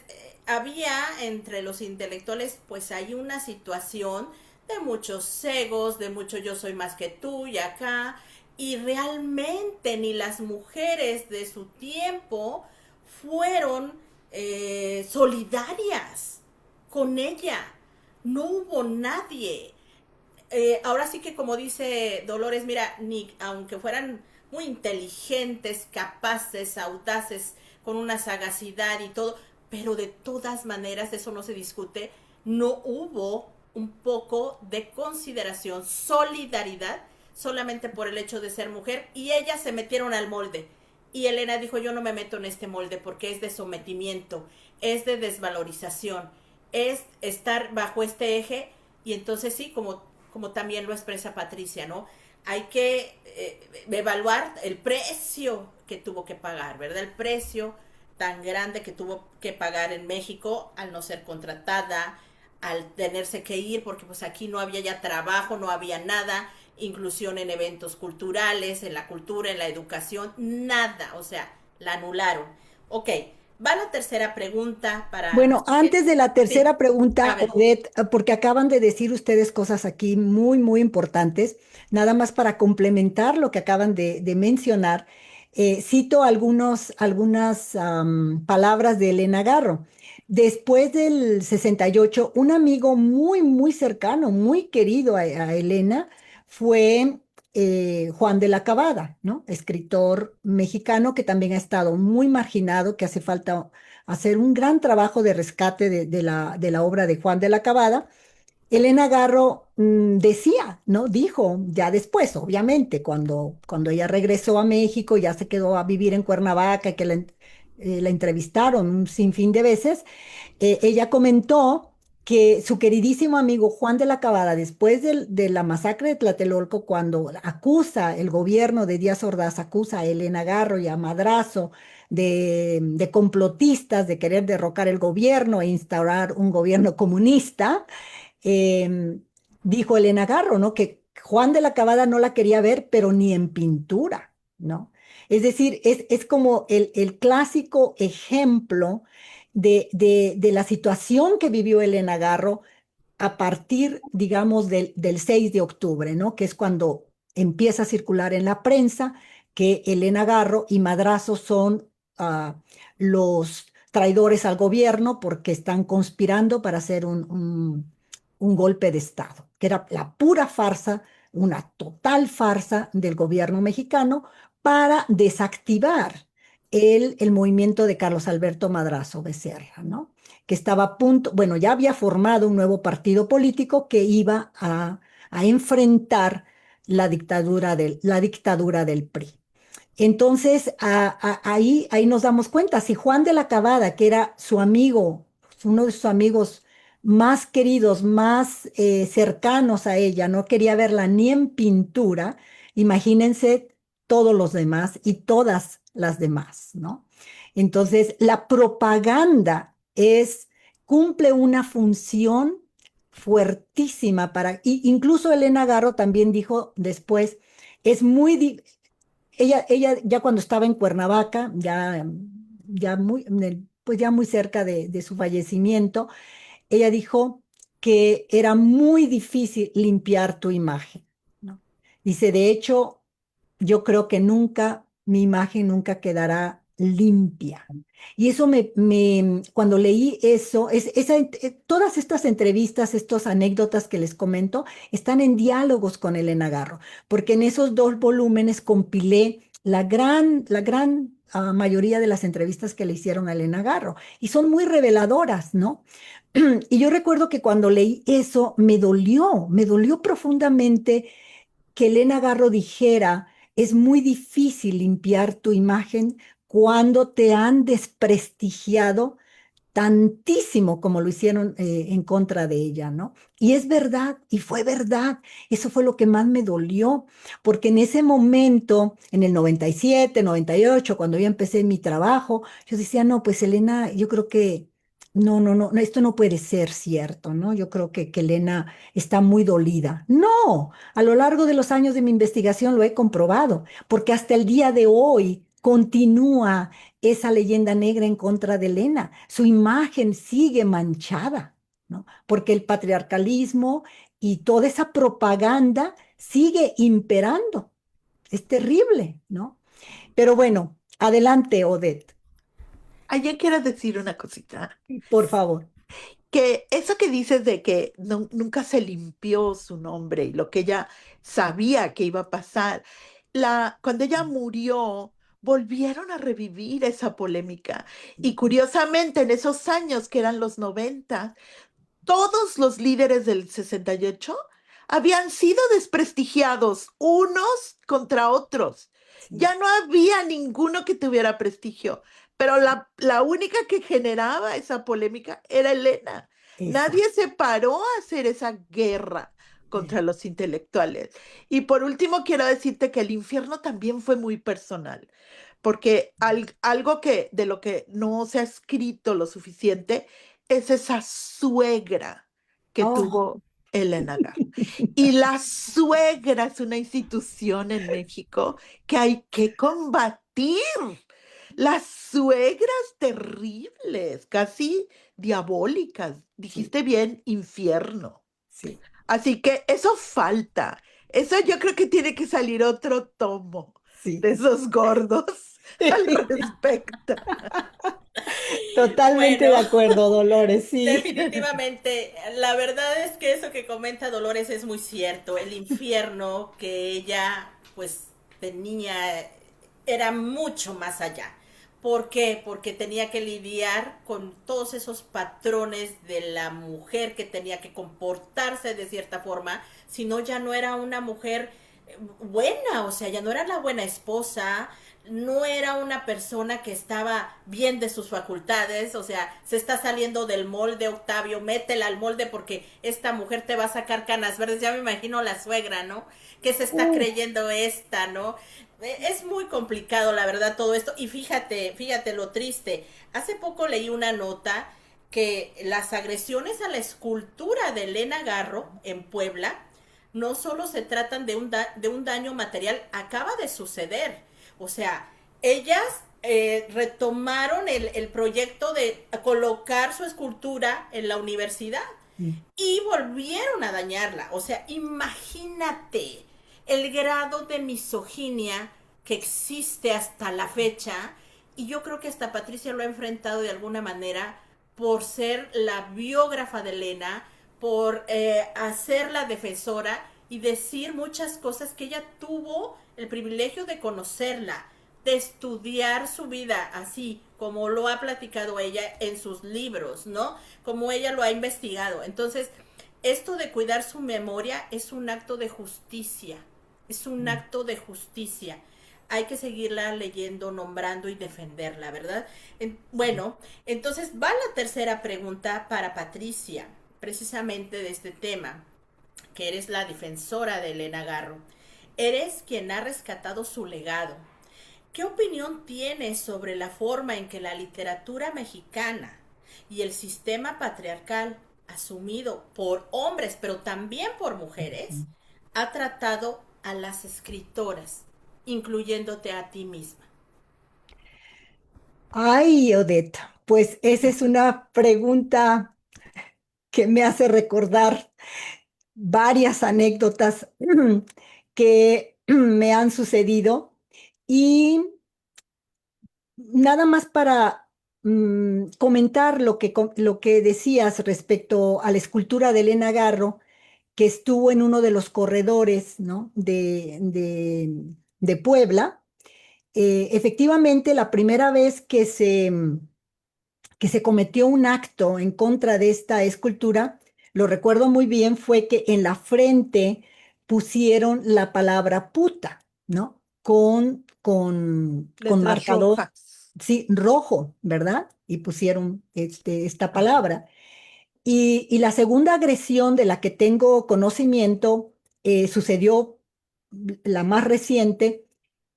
había entre los intelectuales, pues hay una situación de muchos cegos, de mucho yo soy más que tú y acá, y realmente ni las mujeres de su tiempo fueron solidarias con ella. No hubo nadie. Ahora sí que como dice Dolores, mira, ni aunque fueran muy inteligentes, capaces, audaces, con una sagacidad y todo, pero de todas maneras, eso no se discute, no hubo un poco de consideración, solidaridad, solamente por el hecho de ser mujer, y ellas se metieron al molde. Y Elena dijo, yo no me meto en este molde porque es de sometimiento, es de desvalorización, es estar bajo este eje. Y entonces sí, como también lo expresa Patricia, ¿no? Hay que evaluar el precio que tuvo que pagar, ¿verdad? El precio tan grande que tuvo que pagar en México al no ser contratada, al tenerse que ir, porque pues aquí no había ya trabajo, no había nada, inclusión en eventos culturales, en la cultura, en la educación, nada, o sea, la anularon. Ok, va la tercera pregunta para... bueno, Así que, antes de la sí, tercera a pregunta, ver, Odette, porque acaban de decir ustedes cosas aquí muy, muy importantes, nada más para complementar lo que acaban de mencionar, cito algunas palabras de Elena Garro. Después del 68, un amigo muy, muy cercano, muy querido a Elena, fue Juan de la Cabada, ¿no? Escritor mexicano que también ha estado muy marginado, que hace falta hacer un gran trabajo de rescate de la obra de Juan de la Cabada. Elena Garro decía, ¿no? Dijo ya después, obviamente, cuando ella regresó a México, ya se quedó a vivir en Cuernavaca, que la entrevistaron un sinfín de veces, ella comentó que su queridísimo amigo Juan de la Cabada, después de la masacre de Tlatelolco, cuando acusa el gobierno de Díaz Ordaz, acusa a Elena Garro y a Madrazo de complotistas, de querer derrocar el gobierno e instaurar un gobierno comunista, dijo Elena Garro, ¿no? Que Juan de la Cabada no la quería ver, pero ni en pintura, ¿no? Es decir, es como el clásico ejemplo de la situación que vivió Elena Garro a partir, digamos, del 6 de octubre, ¿no? Que es cuando empieza a circular en la prensa que Elena Garro y Madrazo son los traidores al gobierno porque están conspirando para hacer un golpe de Estado, que era la pura farsa, una total farsa del gobierno mexicano para desactivar el movimiento de Carlos Alberto Madrazo Becerra, ¿no? Que estaba a punto, bueno, ya había formado un nuevo partido político que iba a enfrentar la dictadura del PRI. Entonces, ahí nos damos cuenta, si Juan de la Cabada, que era su amigo, uno de sus amigos más queridos, más cercanos a ella, no quería verla ni en pintura, imagínense todos los demás y todas las demás, ¿no? Entonces, la propaganda cumple una función fuertísima incluso Elena Garro también dijo después, es muy, ella ya cuando estaba en Cuernavaca, pues ya muy cerca de su fallecimiento, ella dijo que era muy difícil limpiar tu imagen, ¿no? Dice, de hecho, yo creo que mi imagen nunca quedará limpia. Y eso cuando leí eso, todas estas entrevistas, estas anécdotas que les comento, están en diálogos con Elena Garro, porque en esos dos volúmenes compilé la gran mayoría de las entrevistas que le hicieron a Elena Garro, y son muy reveladoras, ¿no? Y yo recuerdo que cuando leí eso, me dolió profundamente que Elena Garro dijera, es muy difícil limpiar tu imagen cuando te han desprestigiado tantísimo como lo hicieron en contra de ella, ¿no? Y es verdad, y fue verdad. Eso fue lo que más me dolió, porque en ese momento, en el 97, 98, cuando yo empecé mi trabajo, yo decía, no, pues Elena, yo creo que no, no, no, esto no puede ser cierto, ¿no? Yo creo que Elena está muy dolida. No, a lo largo de los años de mi investigación lo he comprobado, porque hasta el día de hoy continúa esa leyenda negra en contra de Elena. Su imagen sigue manchada, ¿no? Porque el patriarcalismo y toda esa propaganda sigue imperando. Es terrible, ¿no? Pero bueno, adelante, Odette, Ayer quiero decir una cosita, por favor. que eso que dices de que nunca se limpió su nombre y lo que ella sabía que iba a pasar, cuando ella murió, volvieron a revivir esa polémica. Y curiosamente, en esos años que eran los 90, todos los líderes del 68 habían sido desprestigiados unos contra otros. Sí, Ya no había ninguno que tuviera prestigio, pero la única que generaba esa polémica era Elena. esa. Nadie se paró a hacer esa guerra contra los intelectuales. Y por último, quiero decirte que el infierno también fue muy personal, porque algo de lo que no se ha escrito lo suficiente es esa suegra que Oh, tuvo Elena Garro. Y la suegra es una institución en México que hay que combatir. Las suegras terribles, casi diabólicas. sí, Dijiste bien, infierno. sí, Así que eso falta. Eso yo creo que tiene que salir otro tomo sí. de esos gordos al respecto. Totalmente de Bueno, acuerdo, Dolores, sí. definitivamente, la verdad es que eso que comenta Dolores es muy cierto. El infierno que ella pues tenía era mucho más allá. ¿Por qué? Porque tenía que lidiar con todos esos patrones de la mujer que tenía que comportarse de cierta forma, si no ya no era una mujer buena, o sea, ya no era la buena esposa, no era una persona que estaba bien de sus facultades, o sea, se está saliendo del molde, Octavio, métela al molde porque esta mujer te va a sacar canas verdes, ya me imagino la suegra, ¿no? Que se está Uh, creyendo esta, ¿no? Es muy complicado, la verdad, todo esto, y fíjate lo triste, hace poco leí una nota que las agresiones a la escultura de Elena Garro en Puebla no solo se tratan de un daño material, acaba de suceder. O sea, ellas retomaron el proyecto de colocar su escultura en la universidad Mm. y volvieron a dañarla. O sea, imagínate el grado de misoginia que existe hasta la fecha. Y yo creo que hasta Patricia lo ha enfrentado de alguna manera por ser la biógrafa de Elena, por hacer la defensora y decir muchas cosas que ella tuvo el privilegio de conocerla, de estudiar su vida así como lo ha platicado ella en sus libros, ¿no? Como ella lo ha investigado. Entonces, esto de cuidar su memoria es un acto de justicia, es un Mm. acto de justicia. Hay que seguirla leyendo, nombrando y defenderla, ¿verdad? Sí. Bueno, entonces va la tercera pregunta para Patricia, precisamente de este tema, que eres la defensora de Elena Garro. Eres quien ha rescatado su legado. ¿Qué opinión tienes sobre la forma en que la literatura mexicana y el sistema patriarcal, asumido por hombres, pero también por mujeres, Ujú. ha tratado a las escritoras, incluyéndote a ti misma? Ay, Odette, pues esa es una pregunta que me hace recordar varias anécdotas que me han sucedido y nada más para comentar lo que decías respecto a la escultura de Elena Garro, que estuvo en uno de los corredores, ¿no? de Puebla. Efectivamente, la primera vez que se cometió un acto en contra de esta escultura, lo recuerdo muy bien, fue que en la frente pusieron la palabra puta, ¿no? Con Letras marcador, rojas. sí, rojo, ¿verdad? Y pusieron esta palabra. Y la segunda agresión de la que tengo conocimiento sucedió, la más reciente,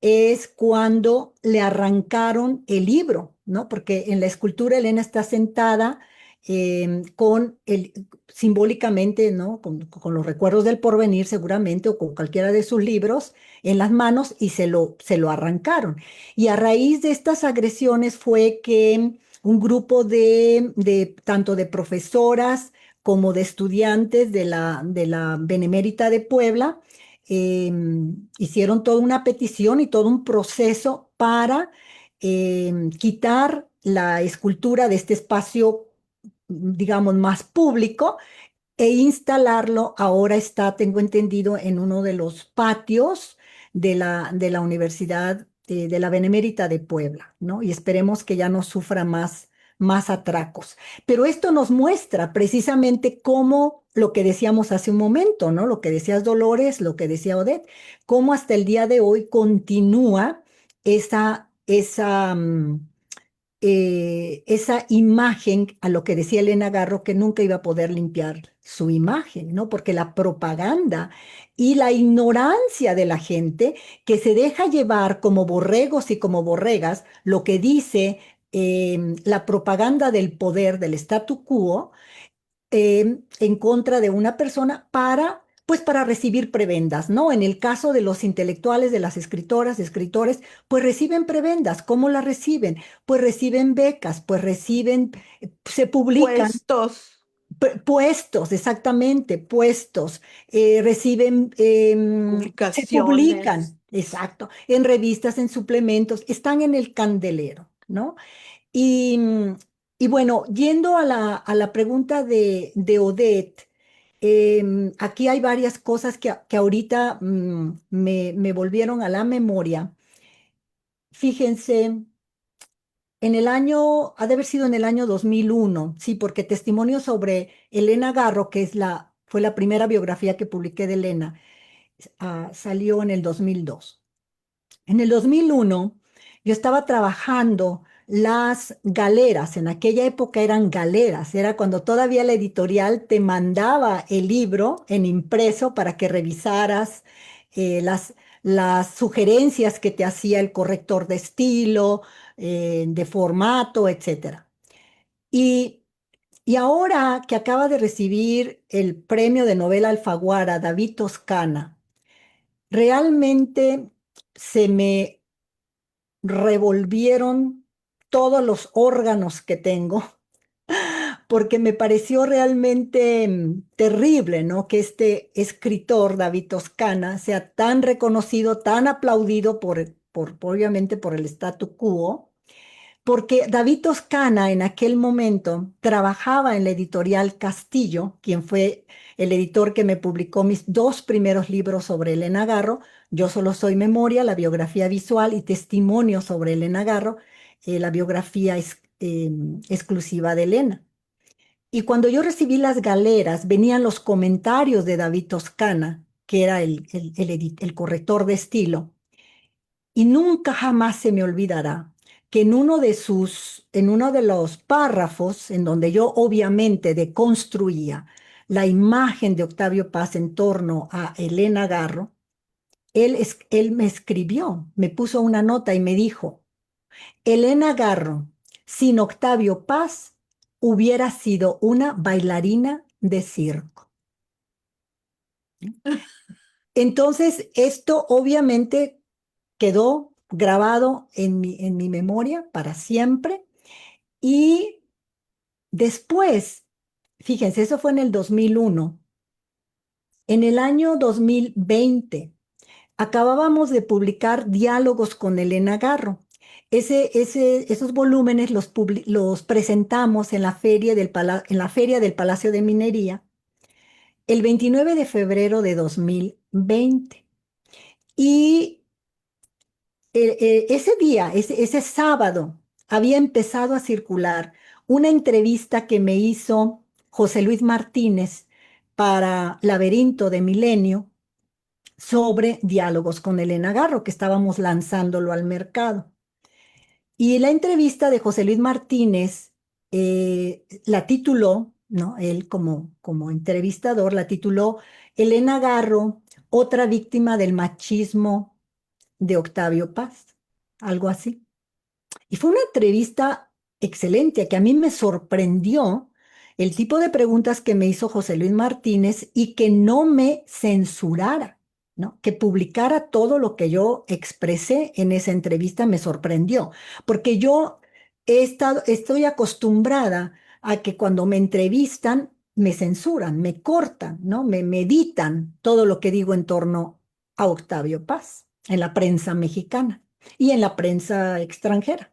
es cuando le arrancaron el libro, ¿no? Porque en la escultura Elena está sentada simbólicamente, ¿no? Con los recuerdos del porvenir seguramente, o con cualquiera de sus libros en las manos, y se lo arrancaron. Y a raíz de estas agresiones fue que un grupo de tanto de profesoras como de estudiantes de la Benemérita de Puebla hicieron toda una petición y todo un proceso para quitar la escultura de este espacio, digamos, más público, e instalarlo. Ahora está, tengo entendido, en uno de los patios de la Universidad de la Benemérita de Puebla, ¿no? Y esperemos que ya no sufra más atracos. Pero esto nos muestra precisamente cómo lo que decíamos hace un momento, ¿no? Lo que decías, Dolores, lo que decía Odette, cómo hasta el día de hoy continúa esa imagen, a lo que decía Elena Garro, que nunca iba a poder limpiar su imagen, ¿no? Porque la propaganda y la ignorancia de la gente, que se deja llevar como borregos y como borregas, lo que dice la propaganda del poder, del statu quo, en contra de una persona pues para recibir prebendas, ¿no? En el caso de los intelectuales, de las escritoras, escritores, pues reciben prebendas. ¿Cómo las reciben? Pues reciben becas, pues reciben, se publican Puestos, puestos, exactamente, puestos, reciben, se publicaciones. publican, exacto, en revistas, en suplementos, están en el candelero, ¿no? Y, y bueno, yendo a la pregunta de Odette, aquí hay varias cosas que ahorita me volvieron a la memoria. Fíjense, ha de haber sido en el año 2001, sí, porque testimonio sobre Elena Garro, fue la primera biografía que publiqué de Elena, salió en el 2002. En el 2001 yo estaba trabajando las galeras. En aquella época eran galeras, era cuando todavía la editorial te mandaba el libro en impreso para que revisaras las sugerencias que te hacía el corrector de estilo, de formato, etcétera. Y Y ahora que acaba de recibir el premio de novela Alfaguara, David Toscana, realmente se me revolvieron todos los órganos que tengo, porque me pareció realmente terrible, ¿no? Que este escritor, David Toscana, sea tan reconocido, tan aplaudido obviamente por el statu quo, porque David Toscana en aquel momento trabajaba en la editorial Castillo, quien fue el editor que me publicó mis dos primeros libros sobre Elena Garro, Yo solo soy memoria, la biografía visual y testimonio sobre Elena Garro, la biografía exclusiva de Elena. Y cuando yo recibí las galeras, venían los comentarios de David Toscana, que era el corrector de estilo, y nunca jamás se me olvidará que en uno de los párrafos, en donde yo obviamente deconstruía la imagen de Octavio Paz en torno a Elena Garro, él me escribió, me puso una nota y me dijo: Elena Garro, sin Octavio Paz, hubiera sido una bailarina de circo. Entonces, esto obviamente quedó grabado en mi memoria para siempre. Y después, fíjense, eso fue en el 2001. En el año 2020, acabábamos de publicar Diálogos con Elena Garro. Esos volúmenes los presentamos en la en la Feria del Palacio de Minería el 29 de febrero de 2020. Y ese día, ese sábado, había empezado a circular una entrevista que me hizo José Luis Martínez para Laberinto de Milenio sobre diálogos con Elena Garro, que estábamos lanzándolo al mercado. Y la entrevista de José Luis Martínez la tituló, ¿no? Él como entrevistador la tituló Elena Garro, otra víctima del machismo de Octavio Paz, algo así. Y fue una entrevista excelente, que a mí me sorprendió el tipo de preguntas que me hizo José Luis Martínez y que no me censurara, ¿no? Que publicara todo lo que yo expresé en esa entrevista me sorprendió, porque yo estoy acostumbrada a que cuando me entrevistan me censuran, me cortan, ¿no? Me meditan todo lo que digo en torno a Octavio Paz en la prensa mexicana y en la prensa extranjera.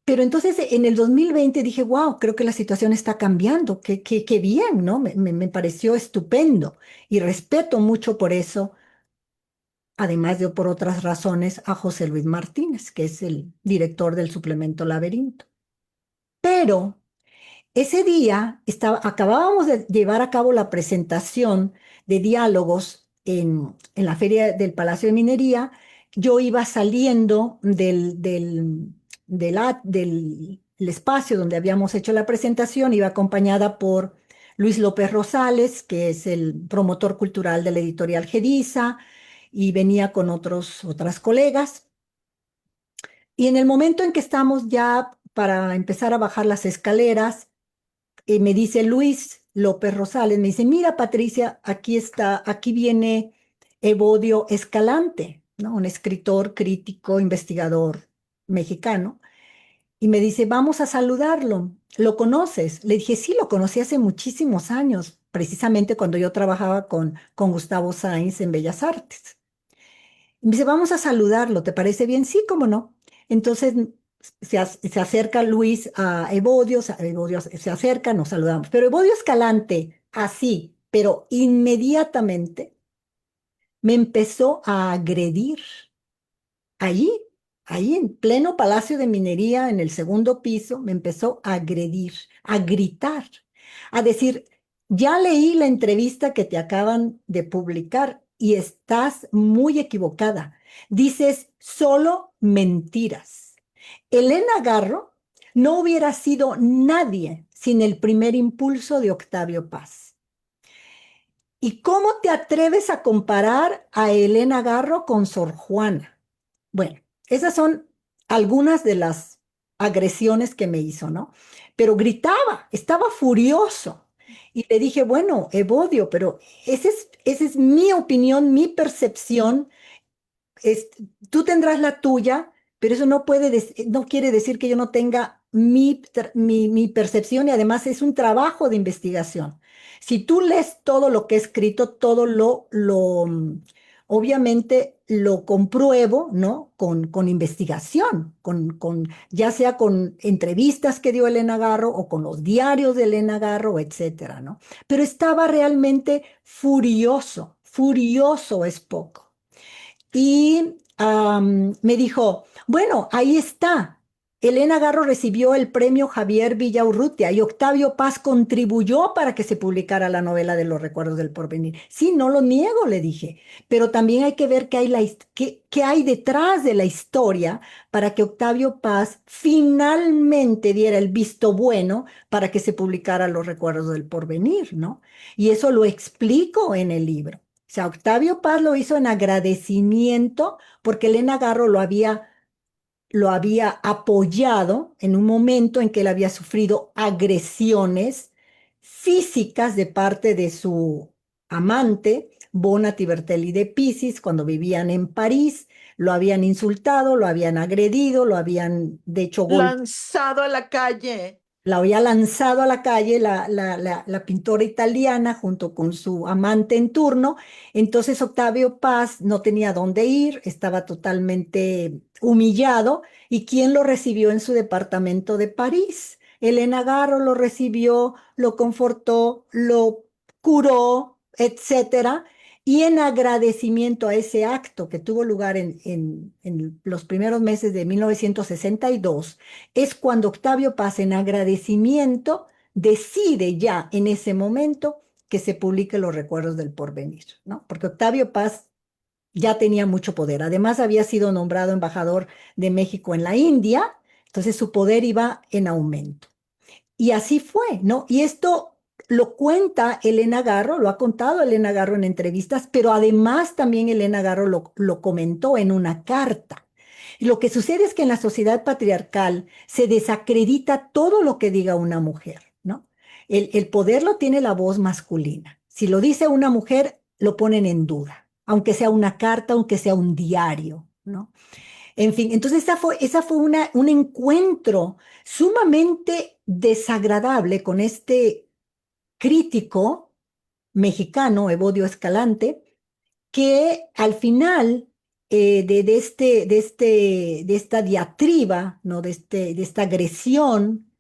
Pero entonces en el 2020 dije, wow, creo que la situación está cambiando, qué bien, ¿no? Me pareció estupendo y respeto mucho por eso, además de por otras razones, a José Luis Martínez, que es el director del suplemento Laberinto. Pero ese día acabábamos de llevar a cabo la presentación de diálogos en la Feria del Palacio de Minería. Yo iba saliendo del espacio donde habíamos hecho la presentación, iba acompañada por Luis López Rosales, que es el promotor cultural de la editorial Gediza, y venía con otras colegas. Y en el momento en que estamos ya para empezar a bajar las escaleras, me dice Luis López Rosales, me dice, mira Patricia, aquí está, aquí viene Evodio Escalante, ¿no? Un escritor, crítico, investigador mexicano, y me dice, vamos a saludarlo, ¿lo conoces? Le dije, sí, lo conocí hace muchísimos años, precisamente cuando yo trabajaba con Gustavo Sainz en Bellas Artes. Y me dice, vamos a saludarlo, ¿te parece bien? Sí, cómo no. Entonces se acerca Luis a Evodio, Evodio se acerca, nos saludamos. Pero Evodio Escalante, así, pero inmediatamente me empezó a agredir. Allí, ahí en pleno Palacio de Minería, en el segundo piso, me empezó a agredir, a gritar, a decir, ya leí la entrevista que te acaban de publicar y estás muy equivocada. Dices solo mentiras. Elena Garro no hubiera sido nadie sin el primer impulso de Octavio Paz. ¿Y cómo te atreves a comparar a Elena Garro con Sor Juana? Bueno, esas son algunas de las agresiones que me hizo, ¿no? Pero gritaba, estaba furioso. Y le dije, bueno, Evodio, pero esa es mi opinión, mi percepción. es- Tú tendrás la tuya, pero eso no quiere decir que yo no tenga mi percepción, y además es un trabajo de investigación. Si tú lees todo lo que he escrito, obviamente lo compruebo, ¿no? Con investigación, ya sea con entrevistas que dio Elena Garro o con los diarios de Elena Garro, etcétera, ¿no? Pero estaba realmente furioso, furioso es poco. Y me dijo, bueno, ahí está. Elena Garro recibió el premio Javier Villaurrutia y Octavio Paz contribuyó para que se publicara la novela de los recuerdos del porvenir. Sí, no lo niego, le dije, pero también hay que ver qué hay detrás de la historia para que Octavio Paz finalmente diera el visto bueno para que se publicara los recuerdos del porvenir, ¿no? Y eso lo explico en el libro. O sea, Octavio Paz lo hizo en agradecimiento porque Elena Garro lo había apoyado en un momento en que él había sufrido agresiones físicas de parte de su amante, Bona Tibertelli de Pisis, cuando vivían en París. Lo habían insultado, lo habían agredido, lo habían, de hecho, Lanzado a la calle. la había lanzado a la calle la pintora italiana junto con su amante en turno. Entonces Octavio Paz no tenía dónde ir, estaba totalmente humillado. ¿Y quién lo recibió en su departamento de París? Elena Garro lo recibió, lo confortó, lo curó, etcétera. Y en agradecimiento a ese acto que tuvo lugar en los primeros meses de 1962, es cuando Octavio Paz, en agradecimiento, decide ya en ese momento que se publique Los Recuerdos del Porvenir, ¿no? Porque Octavio Paz ya tenía mucho poder. Además, había sido nombrado embajador de México en la India, entonces su poder iba en aumento. Y así fue, ¿no? Y esto lo cuenta Elena Garro, lo ha contado Elena Garro en entrevistas, pero además también Elena Garro lo comentó en una carta. Y lo que sucede es que en la sociedad patriarcal se desacredita todo lo que diga una mujer, ¿no? El poder lo tiene la voz masculina. Si lo dice una mujer, lo ponen en duda, aunque sea una carta, aunque sea un diario, ¿no? En fin, entonces esa fue un encuentro sumamente desagradable con este crítico mexicano, Evodio Escalante, que al final de esta diatriba, ¿no? De esta agresión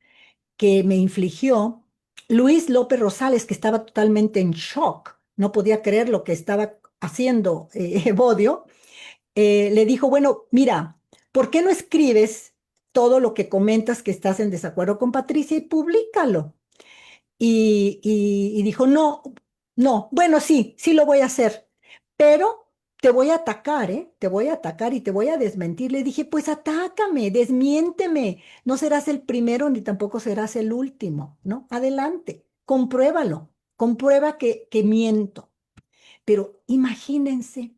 que me infligió, Luis López Rosales, que estaba totalmente en shock, no podía creer lo que estaba haciendo Evodio, le dijo, bueno, mira, ¿por qué no escribes todo lo que comentas que estás en desacuerdo con Patricia y públicalo? Y dijo, no, no, bueno, sí, sí lo voy a hacer, pero te voy a atacar, ¿eh? Te voy a atacar y te voy a desmentir. Le dije, pues atácame, desmiénteme, no serás el primero ni tampoco serás el último, ¿no? Adelante, compruébalo, comprueba que miento. Pero imagínense.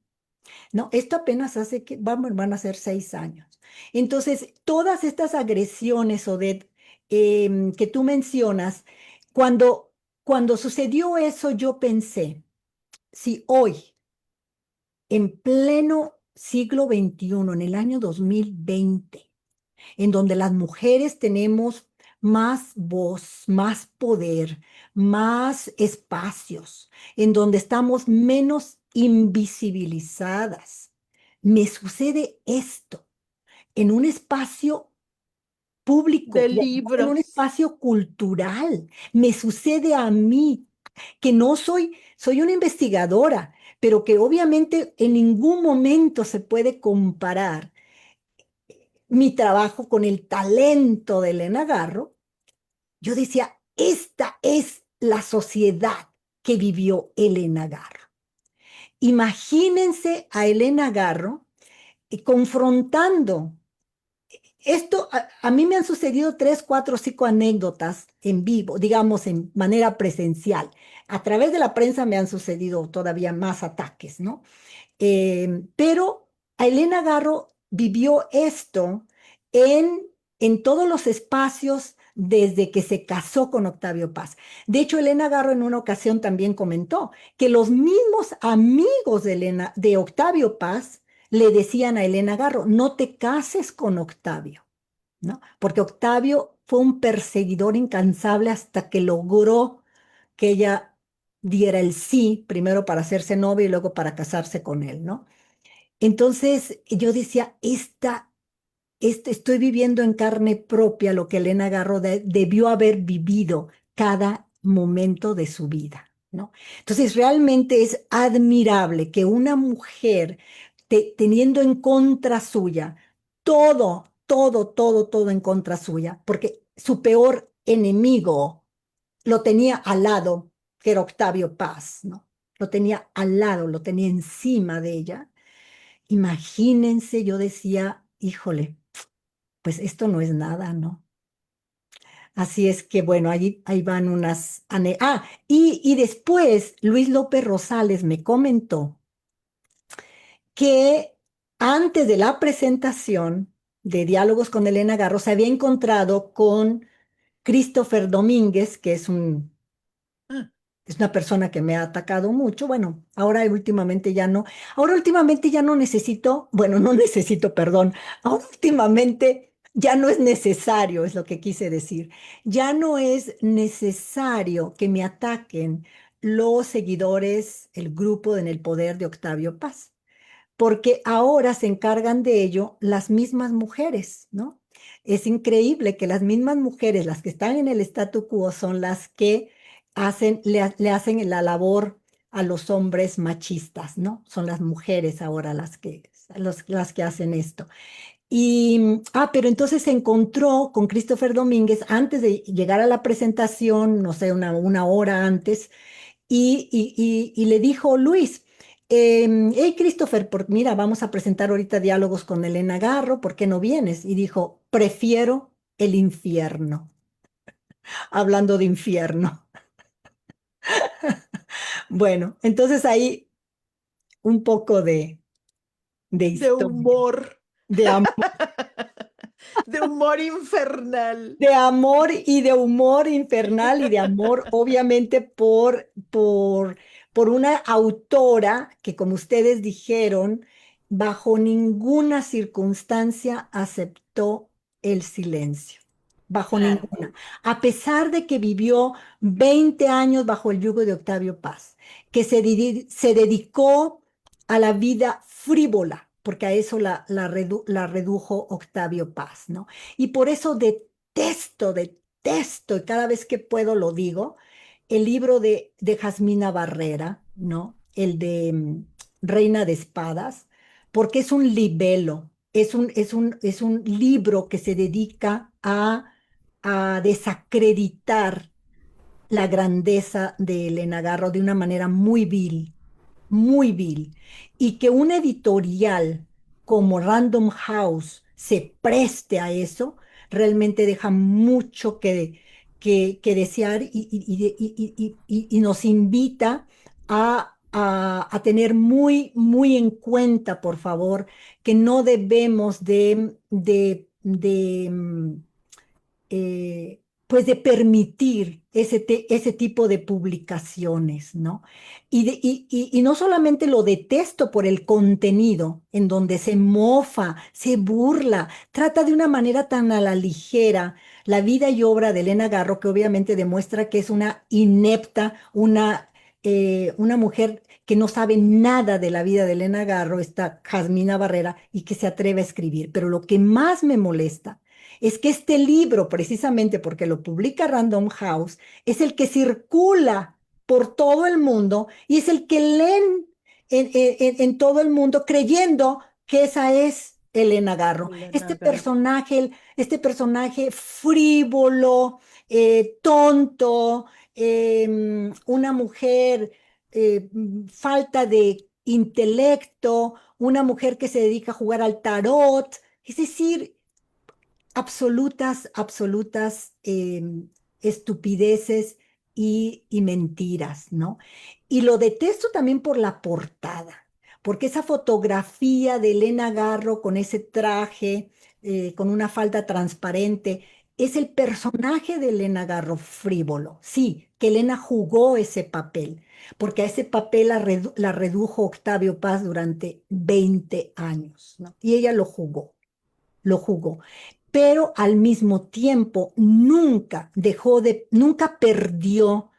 No, esto apenas van a ser 6 años. Entonces, todas estas agresiones, Odette, que tú mencionas, cuando sucedió eso, yo pensé, si hoy, en pleno siglo XXI, en el año 2020, en donde las mujeres tenemos más voz, más poder, más espacios, en donde estamos menos invisibilizadas, me sucede esto en un espacio público De y además en un libros. espacio cultural. Me sucede a mí, que no soy una investigadora, pero que obviamente en ningún momento se puede comparar mi trabajo con el talento de Elena Garro. Yo decía, esta es la sociedad que vivió Elena Garro. Imagínense a Elena Garro confrontando esto. A mí me han sucedido 3, 4, 5 anécdotas en vivo, digamos, en manera presencial. A través de la prensa me han sucedido todavía más ataques, ¿no? Pero a Elena Garro vivió esto en en todos los espacios desde que se casó con Octavio Paz. De hecho, Elena Garro en una ocasión también comentó que los mismos amigos de Octavio Paz le decían a Elena Garro, no te cases con Octavio, ¿no? Porque Octavio fue un perseguidor incansable hasta que logró que ella diera el sí, primero para hacerse novia y luego para casarse con él, ¿no? Entonces yo decía, estoy viviendo en carne propia lo que Elena Garro debió haber vivido cada momento de su vida, ¿no? Entonces, realmente es admirable que una mujer, teniendo en contra suya todo en contra suya, porque su peor enemigo lo tenía al lado, que era Octavio Paz, ¿no? Lo tenía al lado, lo tenía encima de ella. Imagínense, yo decía, híjole, pues esto no es nada, ¿no? Así es que, bueno, ahí van unas... y después Luis López Rosales me comentó que antes de la presentación de Diálogos con Elena Garro se había encontrado con Christopher Domínguez, que Ah, es una persona que me ha atacado mucho. Bueno, ahora últimamente ya no necesito, bueno, no necesito, perdón, ahora últimamente ya no es necesario, es lo que quise decir. Ya no es necesario que me ataquen los seguidores, el grupo en el poder de Octavio Paz, porque ahora se encargan de ello las mismas mujeres, ¿no? Es increíble que las mismas mujeres, las que están en el statu quo, son las que le hacen la labor a los hombres machistas, ¿no? Son las mujeres ahora las que hacen esto. Pero entonces se encontró con Christopher Domínguez antes de llegar a la presentación, no sé, una hora antes, y le dijo, Luis, hey Christopher, mira, vamos a presentar ahorita diálogos con Elena Garro, ¿por qué no vienes? Y dijo, prefiero el infierno, hablando de infierno. Bueno, entonces ahí un poco de de historia, humor, de amor. de humor infernal. De amor y de humor infernal y de amor, obviamente, por una autora que, como ustedes dijeron, bajo ninguna circunstancia aceptó el silencio. Bajo Claro, ninguna. A pesar de que vivió 20 años bajo el yugo de Octavio Paz, que se dedicó a la vida frívola, porque a eso la redujo Octavio Paz, ¿no? Y por eso detesto, y cada vez que puedo lo digo, el libro de Jasmina Barrera, ¿no? El de Reina de Espadas, porque es un libelo, es un libro que se dedica a desacreditar la grandeza de Elena Garro de una manera muy vil, y que un editorial como Random House se preste a eso, realmente deja mucho que desear y nos invita a tener muy en cuenta, por favor, que no debemos pues de permitir ese tipo de publicaciones, ¿no? Y no solamente lo detesto por el contenido, en donde se mofa, se burla, trata de una manera tan a la ligera la vida y obra de Elena Garro, que obviamente demuestra que es una inepta, una mujer que no sabe nada de la vida de Elena Garro, esta Jasmina Barrera, y que se atreve a escribir. Pero lo que más me molesta es que este libro, precisamente porque lo publica Random House, es el que circula por todo el mundo y es el que leen en todo el mundo creyendo que esa es Elena Garro. Elena Garro. Este personaje frívolo, tonto, una mujer falta de intelecto, una mujer que se dedica a jugar al tarot, es decir, absolutas estupideces y mentiras, ¿no? Y lo detesto también por la portada, porque esa fotografía de Elena Garro con ese traje, con una falda transparente, es el personaje de Elena Garro frívolo. Sí, que Elena jugó ese papel, porque a ese papel la redujo Octavio Paz durante 20 años, ¿no? Y ella lo jugó, pero al mismo tiempo nunca perdió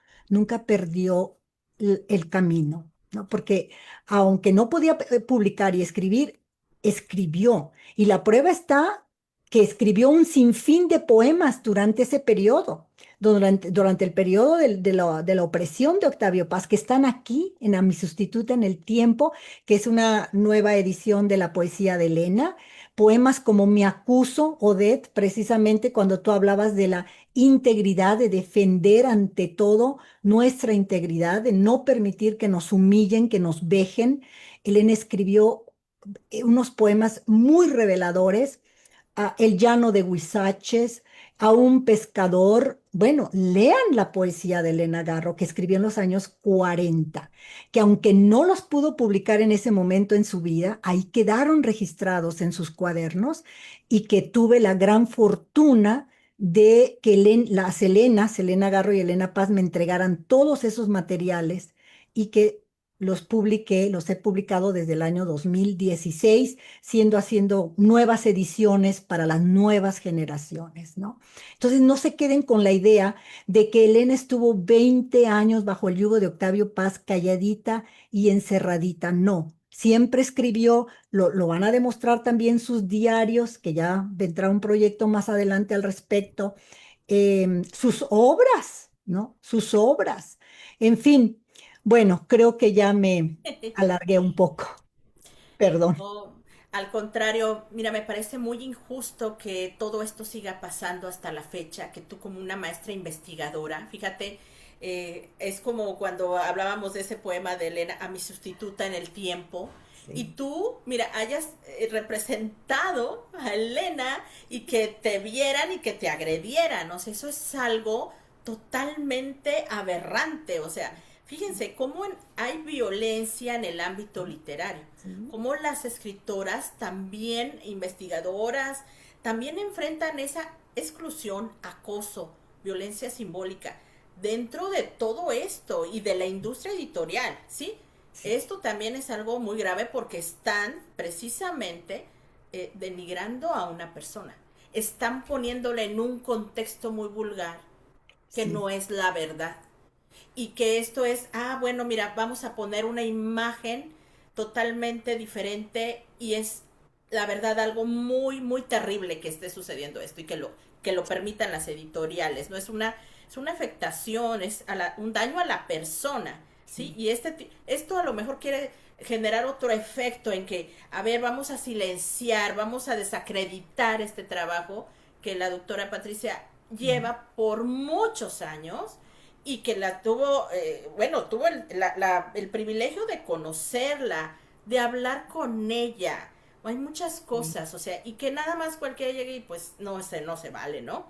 el camino, ¿no? Porque aunque no podía publicar y escribir, escribió. Y la prueba está que escribió un sinfín de poemas durante ese periodo. Durante el periodo de la opresión de Octavio Paz, que están aquí en A mi sustituta en el tiempo, que es una nueva edición de la poesía de Elena. Poemas como Me acuso, Odette, precisamente cuando tú hablabas de la integridad, de defender ante todo nuestra integridad, de no permitir que nos humillen, que nos vejen. Elena escribió unos poemas muy reveladores, a El llano de Huizaches, a un pescador. Bueno, lean la poesía de Elena Garro, que escribió en los años 40, que aunque no los pudo publicar en ese momento en su vida, ahí quedaron registrados en sus cuadernos, y que tuve la gran fortuna de que las Elenas, Elena Garro y Elena Paz, me entregaran todos esos materiales, y que los he publicado desde el año 2016, haciendo nuevas ediciones para las nuevas generaciones, ¿no? Entonces, no se queden con la idea de que Elena estuvo 20 años bajo el yugo de Octavio Paz, calladita y encerradita. No, siempre escribió, lo van a demostrar también sus diarios, que ya vendrá un proyecto más adelante al respecto, sus obras, ¿no? Sus obras. En fin, bueno, creo que ya me alargué un poco. Perdón. No, al contrario, mira, me parece muy injusto que todo esto siga pasando hasta la fecha, que tú como una maestra investigadora, fíjate, es como cuando hablábamos de ese poema de Elena, A mi sustituta en el tiempo, y Sí, tú, mira, hayas representado a Elena y que te vieran y que te agredieran, o sea, eso es algo totalmente aberrante, o sea, fíjense cómo hay violencia en el ámbito literario, sí, cómo las escritoras también, investigadoras, también enfrentan esa exclusión, acoso, violencia simbólica dentro de todo esto y de la industria editorial, ¿sí? sí, Esto también es algo muy grave porque están precisamente denigrando a una persona. Están poniéndole en un contexto muy vulgar que sí, no es la verdad y que esto es, bueno, mira, vamos a poner una imagen totalmente diferente y es la verdad algo muy, muy terrible que esté sucediendo esto y que lo permitan las editoriales, ¿no? Es una afectación, es un daño a la persona, ¿sí? sí. Y esto a lo mejor quiere generar otro efecto en que, a ver, vamos a silenciar, vamos a desacreditar este trabajo que la doctora Patricia Ujú. lleva por muchos años y que la tuvo, bueno, tuvo el privilegio de conocerla, de hablar con ella. Hay muchas Sí. cosas, o sea, y que nada más cualquiera llegue y pues no se vale, ¿no?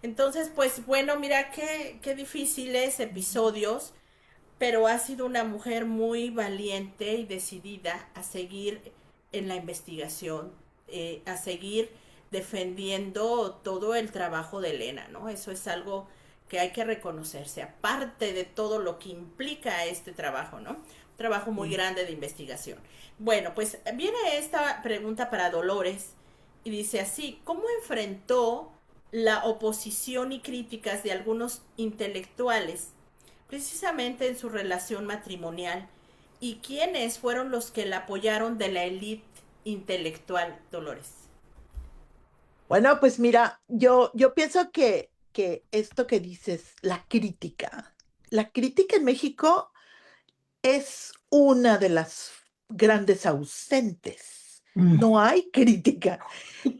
Entonces, pues bueno, mira qué difíciles episodios, pero ha sido una mujer muy valiente y decidida a seguir en la investigación, a seguir defendiendo todo el trabajo de Elena, ¿no? Eso es algo que hay que reconocerse, aparte de todo lo que implica este trabajo, ¿no? Un trabajo muy Sí. grande de investigación. Bueno, pues viene esta pregunta para Dolores y dice así, ¿cómo enfrentó la oposición y críticas de algunos intelectuales precisamente en su relación matrimonial? ¿Y quiénes fueron los que la apoyaron de la élite intelectual, Dolores? Bueno, pues mira, yo pienso que esto que dices, la crítica en México es una de las grandes ausentes. Mm. No hay crítica.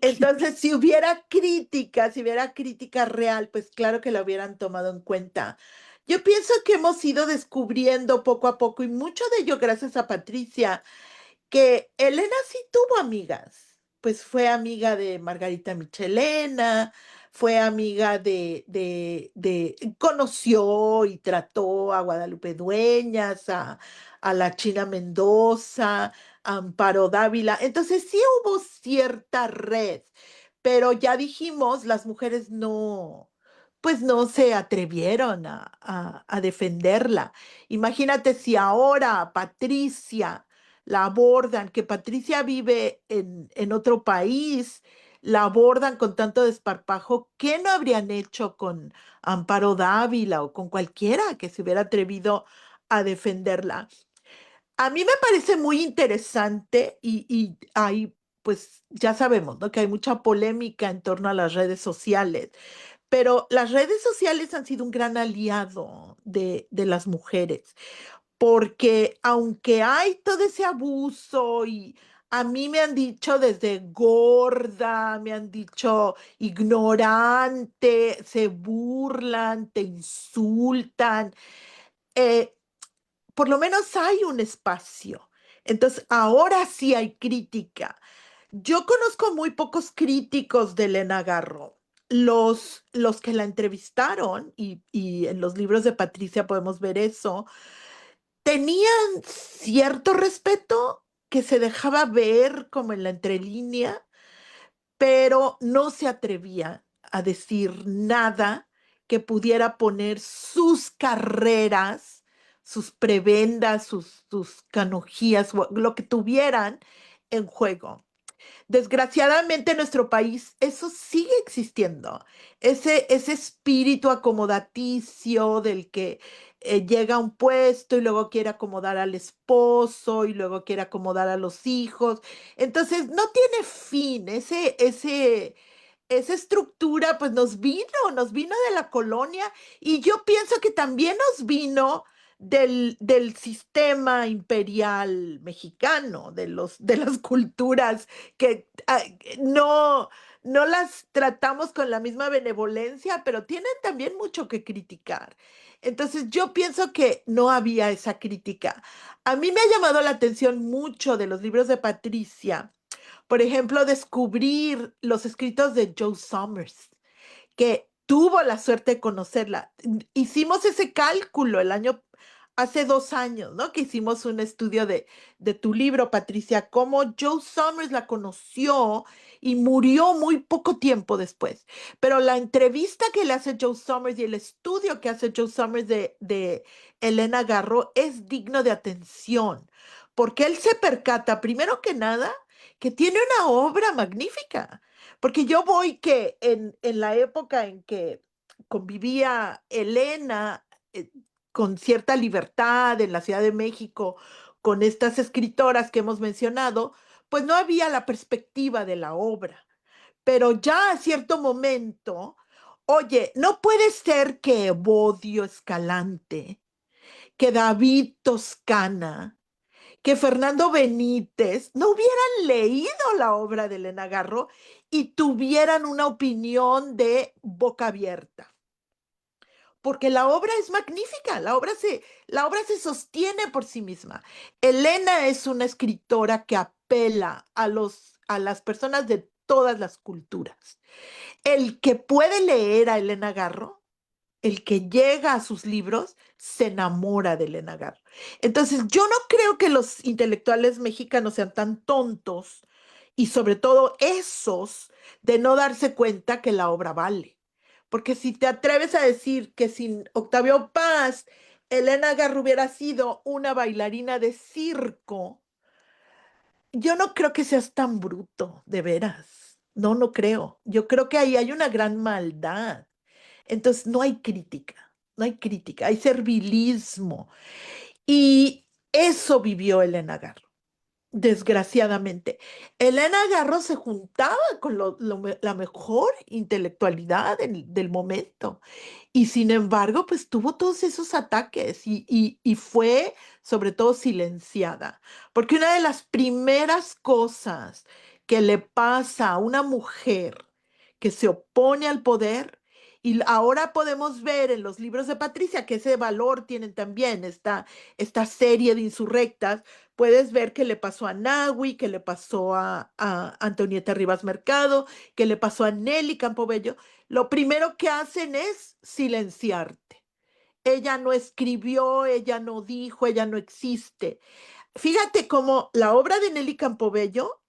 Entonces, si hubiera crítica real, pues claro que la hubieran tomado en cuenta. Yo pienso que hemos ido descubriendo poco a poco, y mucho de ello gracias a Patricia, que Elena sí tuvo amigas. Pues fue amiga de Margarita Michelena, fue amiga conoció y trató a Guadalupe Dueñas, a la China Mendoza, a Amparo Dávila. Entonces sí hubo cierta red, pero ya dijimos, las mujeres no, pues no se atrevieron a defenderla. Imagínate si ahora a Patricia la abordan, que Patricia vive en otro país, la abordan con tanto desparpajo, ¿qué no habrían hecho con Amparo Dávila o con cualquiera que se hubiera atrevido a defenderla? A mí me parece muy interesante y hay, pues ya sabemos, ¿no? Que hay mucha polémica en torno a las redes sociales, pero las redes sociales han sido un gran aliado de las mujeres porque aunque hay todo ese abuso y a mí me han dicho desde gorda, me han dicho ignorante, se burlan, te insultan, eh, por lo menos hay un espacio. Entonces, ahora sí hay crítica. Yo conozco muy pocos críticos de Elena Garro. Los que la entrevistaron, y en los libros de Patricia podemos ver eso, tenían cierto respeto que se dejaba ver como en la entrelínea, pero no se atrevía a decir nada que pudiera poner sus carreras, sus prebendas, sus canonjías, lo que tuvieran en juego. Desgraciadamente en nuestro país eso sigue existiendo, ese espíritu acomodaticio del que llega a un puesto y luego quiere acomodar al esposo y luego quiere acomodar a los hijos. Entonces no tiene fin, esa estructura pues nos vino de la colonia y yo pienso que también nos vino del sistema imperial mexicano, de las culturas que no las tratamos con la misma benevolencia, pero tienen también mucho que criticar. Entonces yo pienso que no había esa crítica. A mí me ha llamado la atención mucho de los libros de Patricia, por ejemplo, descubrir los escritos de Joe Summers, que tuvo la suerte de conocerla. Hicimos ese cálculo hace 2 años, ¿no? Que hicimos un estudio de tu libro, Patricia, cómo Joe Summers la conoció y murió muy poco tiempo después. Pero la entrevista que le hace Joe Summers y el estudio que hace Joe Summers de Elena Garro es digno de atención, porque él se percata, primero que nada, que tiene una obra magnífica. Porque yo voy que en la época en que convivía Elena con cierta libertad en la Ciudad de México, con estas escritoras que hemos mencionado, pues no había la perspectiva de la obra. Pero ya a cierto momento, oye, no puede ser que Evodio Escalante, que David Toscana, que Fernando Benítez no hubieran leído la obra de Elena Garro y tuvieran una opinión de boca abierta. Porque la obra es magnífica, la obra se sostiene por sí misma. Elena es una escritora que apela a las personas de todas las culturas. El que puede leer a Elena Garro, el que llega a sus libros se enamora de Elena Garro. Entonces, yo no creo que los intelectuales mexicanos sean tan tontos y sobre todo esos de no darse cuenta que la obra vale. Porque si te atreves a decir que sin Octavio Paz, Elena Garro hubiera sido una bailarina de circo, yo no creo que seas tan bruto, de veras. No, no creo. Yo creo que ahí hay una gran maldad. Entonces, no hay crítica, no hay crítica, hay servilismo. Y eso vivió Elena Garro, desgraciadamente. Elena Garro se juntaba con la mejor intelectualidad del momento. Y sin embargo, pues tuvo todos esos ataques y fue sobre todo silenciada. Porque una de las primeras cosas que le pasa a una mujer que se opone al poder, y ahora podemos ver en los libros de Patricia que ese valor tienen también esta serie de insurrectas, puedes ver que le pasó a Nahui, que le pasó a Antonieta Rivas Mercado, que le pasó a Nelly Campobello, lo primero que hacen es silenciarte. Ella no escribió, ella no dijo, ella no existe. Fíjate cómo la obra de Nelly Campobello,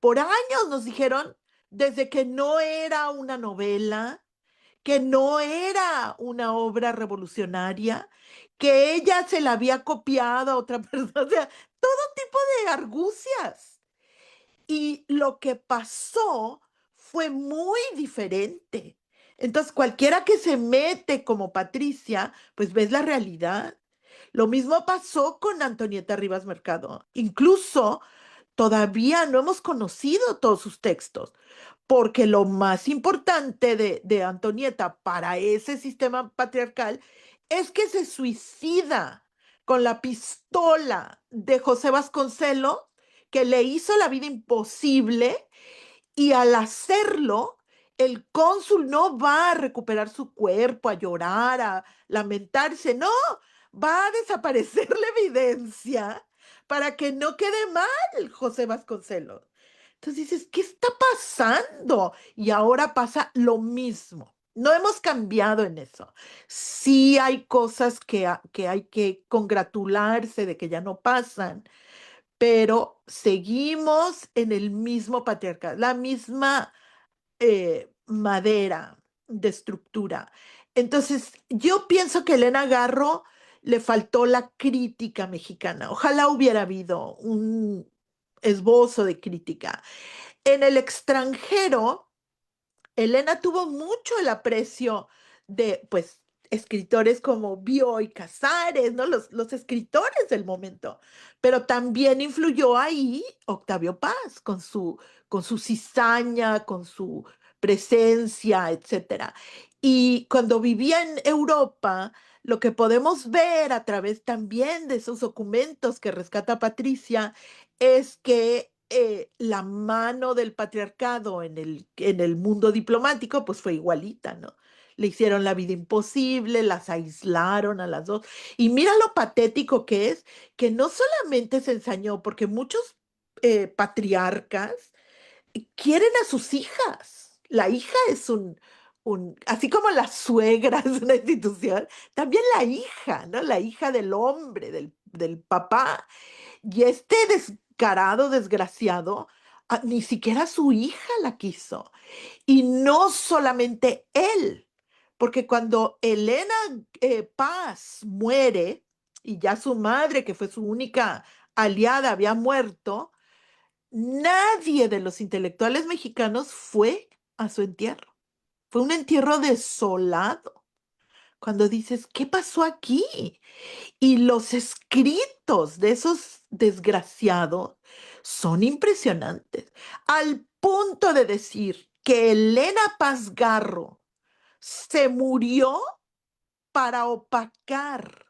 por años nos dijeron, desde que no era una novela, que no era una obra revolucionaria, que ella se la había copiado a otra persona, o sea, todo tipo de argucias. Y lo que pasó fue muy diferente. Entonces, cualquiera que se mete como Patricia, pues ves la realidad. Lo mismo pasó con Antonieta Rivas Mercado. Incluso todavía no hemos conocido todos sus textos, porque lo más importante de Antonieta para ese sistema patriarcal es que se suicida con la pistola de José Vasconcelos, que le hizo la vida imposible, y al hacerlo, el cónsul no va a recuperar su cuerpo, a llorar, a lamentarse, no, va a desaparecer la evidencia para que no quede mal José Vasconcelos. Entonces dices, ¿qué está pasando? Y ahora pasa lo mismo. No hemos cambiado en eso. Sí hay cosas que hay que congratularse de que ya no pasan, pero seguimos en el mismo patriarcado, la misma madera de estructura. Entonces, yo pienso que Elena Garro le faltó la crítica mexicana. Ojalá hubiera habido un esbozo de crítica. En el extranjero, Elena tuvo mucho el aprecio de, pues, escritores como Bioy Casares, ¿no? Los escritores del momento. Pero también influyó ahí Octavio Paz con su cizaña, con su presencia, etcétera. Y cuando vivía en Europa, lo que podemos ver a través también de esos documentos que rescata Patricia es que la mano del patriarcado en el mundo diplomático pues fue igualita, ¿no? Le hicieron la vida imposible, las aislaron a las dos. Y mira lo patético que es, que no solamente se ensañó, porque muchos patriarcas quieren a sus hijas. La hija es así como la suegra es una institución, también la hija, ¿no? La hija del hombre, del papá. Y este descarado, desgraciado, ni siquiera su hija la quiso. Y no solamente él, porque cuando Elena Paz muere y ya su madre, que fue su única aliada, había muerto, nadie de los intelectuales mexicanos fue a su entierro. Fue un entierro desolado. Cuando dices, ¿qué pasó aquí? Y los escritos de esos desgraciados son impresionantes, al punto de decir que Elena Paz Garro se murió para opacar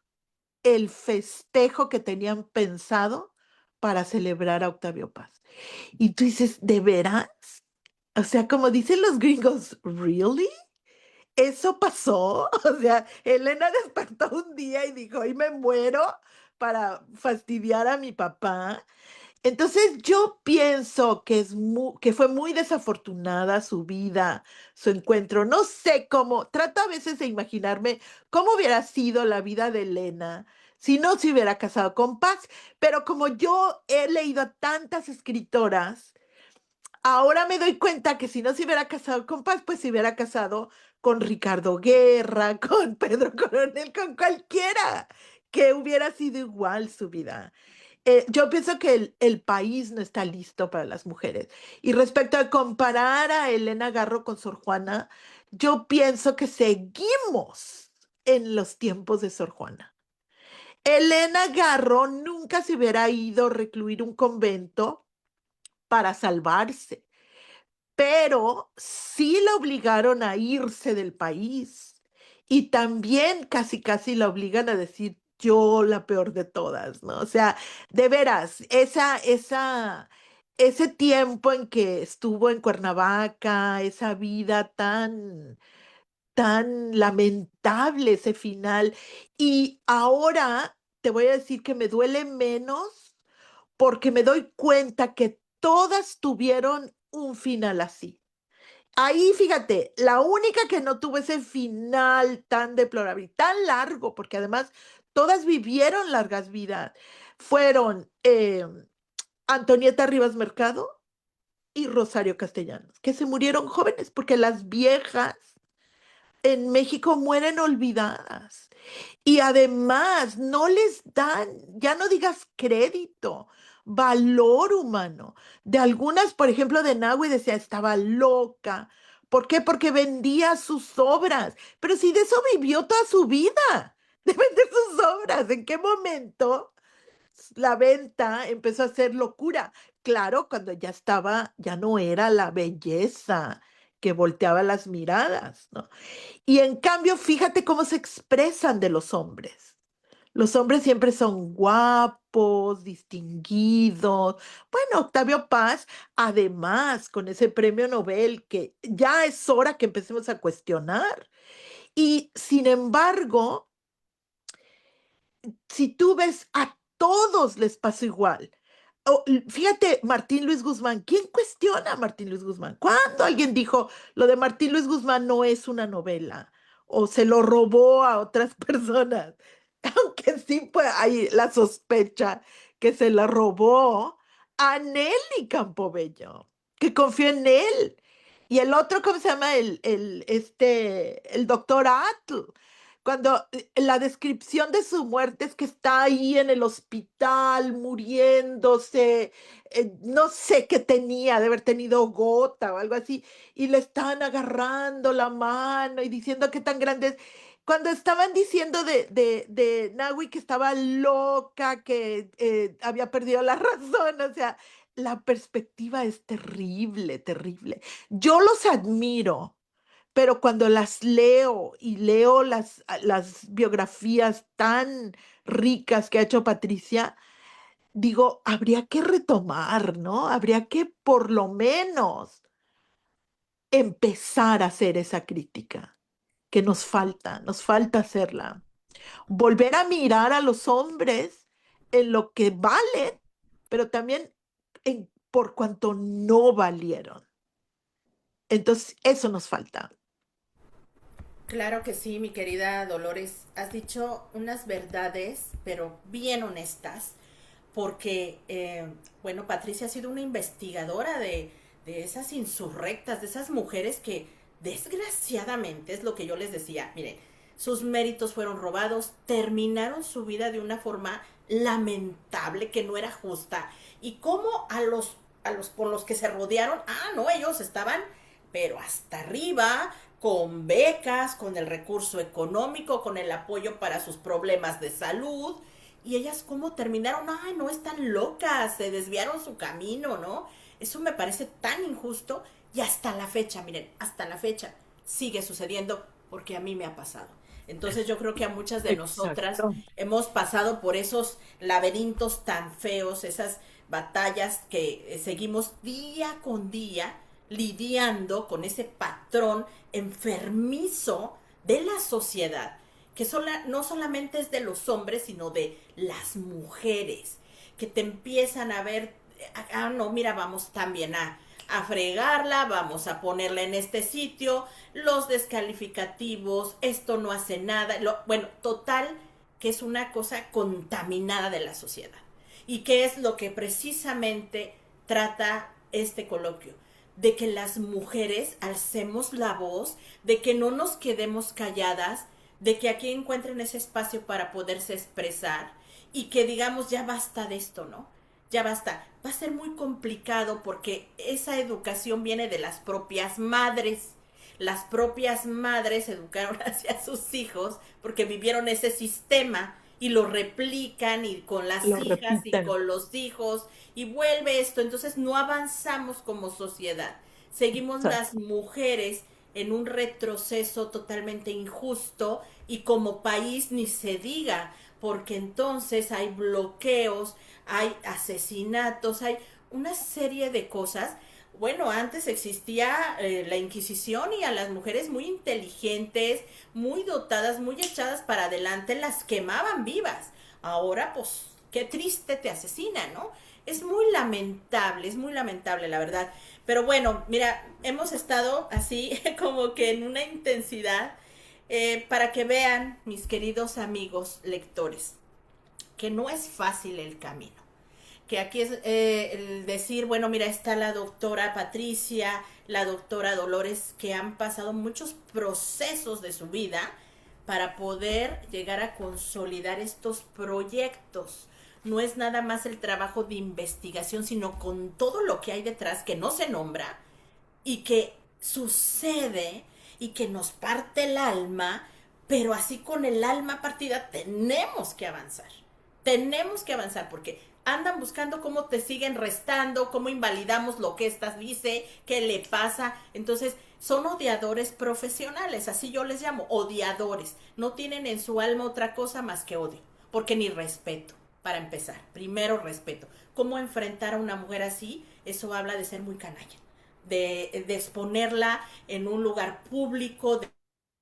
el festejo que tenían pensado para celebrar a Octavio Paz. Y tú dices, ¿de veras? O sea, como dicen los gringos, ¿really? ¿Eso pasó? O sea, Elena despertó un día y dijo, hoy me muero para fastidiar a mi papá. Entonces yo pienso que, que fue muy desafortunada su vida, su encuentro. No sé cómo, trato a veces de imaginarme cómo hubiera sido la vida de Elena si no se hubiera casado con Paz, pero como yo he leído a tantas escritoras, ahora me doy cuenta que si no se hubiera casado con Paz, pues se hubiera casado con Ricardo Guerra, con Pedro Coronel, con cualquiera, que hubiera sido igual su vida. Yo pienso que el país no está listo para las mujeres. Y respecto a comparar a Elena Garro con Sor Juana, yo pienso que seguimos en los tiempos de Sor Juana. Elena Garro nunca se hubiera ido a recluir un convento para salvarse, pero sí la obligaron a irse del país y también casi casi la obligan a decir yo la peor de todas, ¿no? O sea, de veras, ese tiempo en que estuvo en Cuernavaca, esa vida tan lamentable, ese final, y ahora te voy a decir que me duele menos porque me doy cuenta que todas tuvieron un final así. Ahí, fíjate, la única que no tuvo ese final tan deplorable y tan largo, porque además todas vivieron largas vidas, fueron Antonieta Rivas Mercado y Rosario Castellanos, que se murieron jóvenes, porque las viejas en México mueren olvidadas. Y además no les dan, ya no digas crédito, valor humano. De algunas, por ejemplo, de Nahue decía, estaba loca. ¿Por qué? Porque vendía sus obras. Pero si de eso vivió toda su vida, de vender sus obras. ¿En qué momento la venta empezó a ser locura? Claro, cuando ya estaba, ya no era la belleza que volteaba las miradas, ¿no? Y en cambio, fíjate cómo se expresan de los hombres. Los hombres siempre son guapos, distinguidos. Bueno, Octavio Paz, además, con ese premio Nobel que ya es hora que empecemos a cuestionar. Y sin embargo, si tú ves, a todos les pasó igual. Fíjate, Martín Luis Guzmán, ¿quién cuestiona a Martín Luis Guzmán? ¿Cuándo alguien dijo lo de Martín Luis Guzmán no es una novela o se lo robó a otras personas? Aunque sí, pues hay la sospecha que se la robó a Nelly Campobello, que confió en él. Y el otro, ¿cómo se llama? El doctor Atl. Cuando la descripción de su muerte es que está ahí en el hospital muriéndose, no sé qué tenía, de haber tenido gota o algo así, y le estaban agarrando la mano y diciendo qué tan grande es. Cuando estaban diciendo de Nahui que estaba loca, que había perdido la razón, o sea, la perspectiva es terrible, terrible. Yo los admiro, pero cuando las leo y leo las biografías tan ricas que ha hecho Patricia, digo, habría que retomar, ¿no? Habría que por lo menos empezar a hacer esa crítica, que nos falta hacerla. Volver a mirar a los hombres en lo que valen, pero también por cuanto no valieron. Entonces, eso nos falta. Claro que sí, mi querida Dolores. Has dicho unas verdades, pero bien honestas, porque, bueno, Patricia ha sido una investigadora de esas insurrectas, de esas mujeres que, desgraciadamente, es lo que yo les decía, miren, sus méritos fueron robados, terminaron su vida de una forma lamentable, que no era justa, y cómo a los con los que se rodearon, no, ellos estaban, pero hasta arriba, con becas, con el recurso económico, con el apoyo para sus problemas de salud. Y ellas cómo terminaron, ay, no están locas, se desviaron su camino, ¿no? Eso me parece tan injusto y hasta la fecha, miren, hasta la fecha sigue sucediendo porque a mí me ha pasado. Entonces yo creo que a muchas de nosotras Exacto. hemos pasado por esos laberintos tan feos, esas batallas que seguimos día con día lidiando con ese patrón enfermizo de la sociedad, que no solamente es de los hombres, sino de las mujeres, que te empiezan a ver, no, mira, vamos también a fregarla, vamos a ponerla en este sitio, los descalificativos, esto no hace nada, bueno, total, que es una cosa contaminada de la sociedad. ¿Y qué es lo que precisamente trata este coloquio? De que las mujeres alcemos la voz, de que no nos quedemos calladas, de que aquí encuentren ese espacio para poderse expresar y que digamos ya basta de esto, ¿no? Ya basta. Va a ser muy complicado porque esa educación viene de las propias madres. Las propias madres educaron hacia sus hijos porque vivieron ese sistema y lo replican y con las Lo hijas y repiten. con los hijos y vuelve esto. Entonces no avanzamos como sociedad. Seguimos las Exacto. mujeres en un retroceso totalmente injusto y como país ni se diga, porque entonces hay bloqueos, hay asesinatos, hay una serie de cosas. Bueno, antes existía la Inquisición y a las mujeres muy inteligentes, muy dotadas, muy echadas para adelante, las quemaban vivas. Ahora, pues, qué triste te asesina, ¿no? Es muy lamentable, la verdad. Pero bueno, mira, hemos estado así como que en una intensidad para que vean, mis queridos amigos lectores, que no es fácil el camino. Que aquí es el decir, bueno, mira, está la doctora Patricia, la doctora Dolores, que han pasado muchos procesos de su vida para poder llegar a consolidar estos proyectos. No es nada más el trabajo de investigación, sino con todo lo que hay detrás que no se nombra y que sucede y que nos parte el alma, pero así con el alma partida tenemos que avanzar. Tenemos que avanzar porque andan buscando cómo te siguen restando, cómo invalidamos lo que estas dice, qué le pasa. Entonces, son odiadores profesionales, así yo les llamo, odiadores. No tienen en su alma otra cosa más que odio, porque ni respeto, para empezar. Primero respeto. ¿Cómo enfrentar a una mujer así? Eso habla de ser muy canalla, de exponerla en un lugar público, de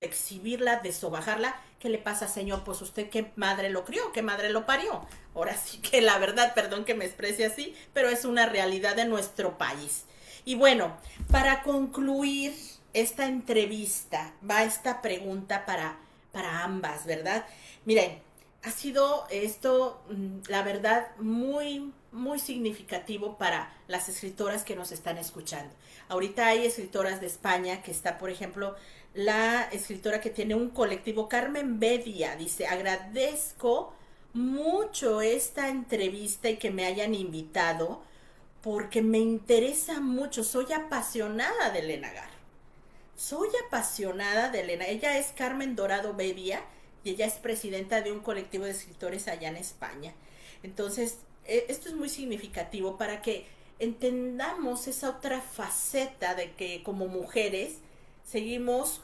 exhibirla, de sobajarla. ¿Qué le pasa, señor? Pues usted qué madre lo crió, qué madre lo parió. Ahora sí que la verdad, perdón que me exprese así, pero es una realidad de nuestro país. Y bueno, para concluir esta entrevista, va esta pregunta para ambas, ¿verdad? Miren, ha sido esto, la verdad, muy, muy significativo para las escritoras que nos están escuchando. Ahorita hay escritoras de España, que está, por ejemplo, la escritora que tiene un colectivo, Carmen Bedia, dice, agradezco mucho esta entrevista y que me hayan invitado porque me interesa mucho, soy apasionada de Elena Garro. Soy apasionada de Elena. Ella es Carmen Dorado Bedia y ella es presidenta de un colectivo de escritores allá en España. Entonces, esto es muy significativo para que entendamos esa otra faceta de que como mujeres seguimos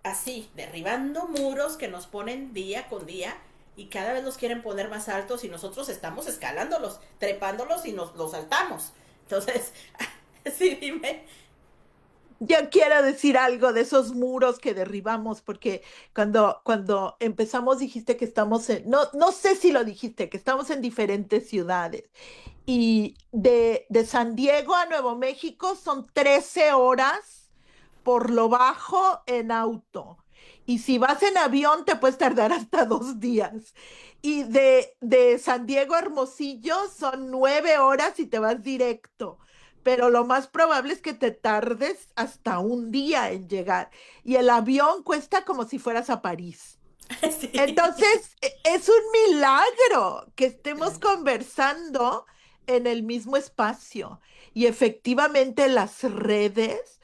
así, derribando muros que nos ponen día con día y cada vez los quieren poner más altos y nosotros estamos escalándolos, trepándolos y nos los saltamos. Entonces, sí, dime. Yo quiero decir algo de esos muros que derribamos, porque cuando empezamos dijiste que estamos no sé si lo dijiste, que estamos en diferentes ciudades. Y de San Diego a Nuevo México son 13 horas por lo bajo en auto. Y si vas en avión te puedes tardar hasta 2 días. Y de San Diego a Hermosillo son 9 horas y te vas directo. Pero lo más probable es que te tardes hasta un día en llegar. Y el avión cuesta como si fueras a París. Sí. Entonces, es un milagro que estemos conversando en el mismo espacio. Y efectivamente las redes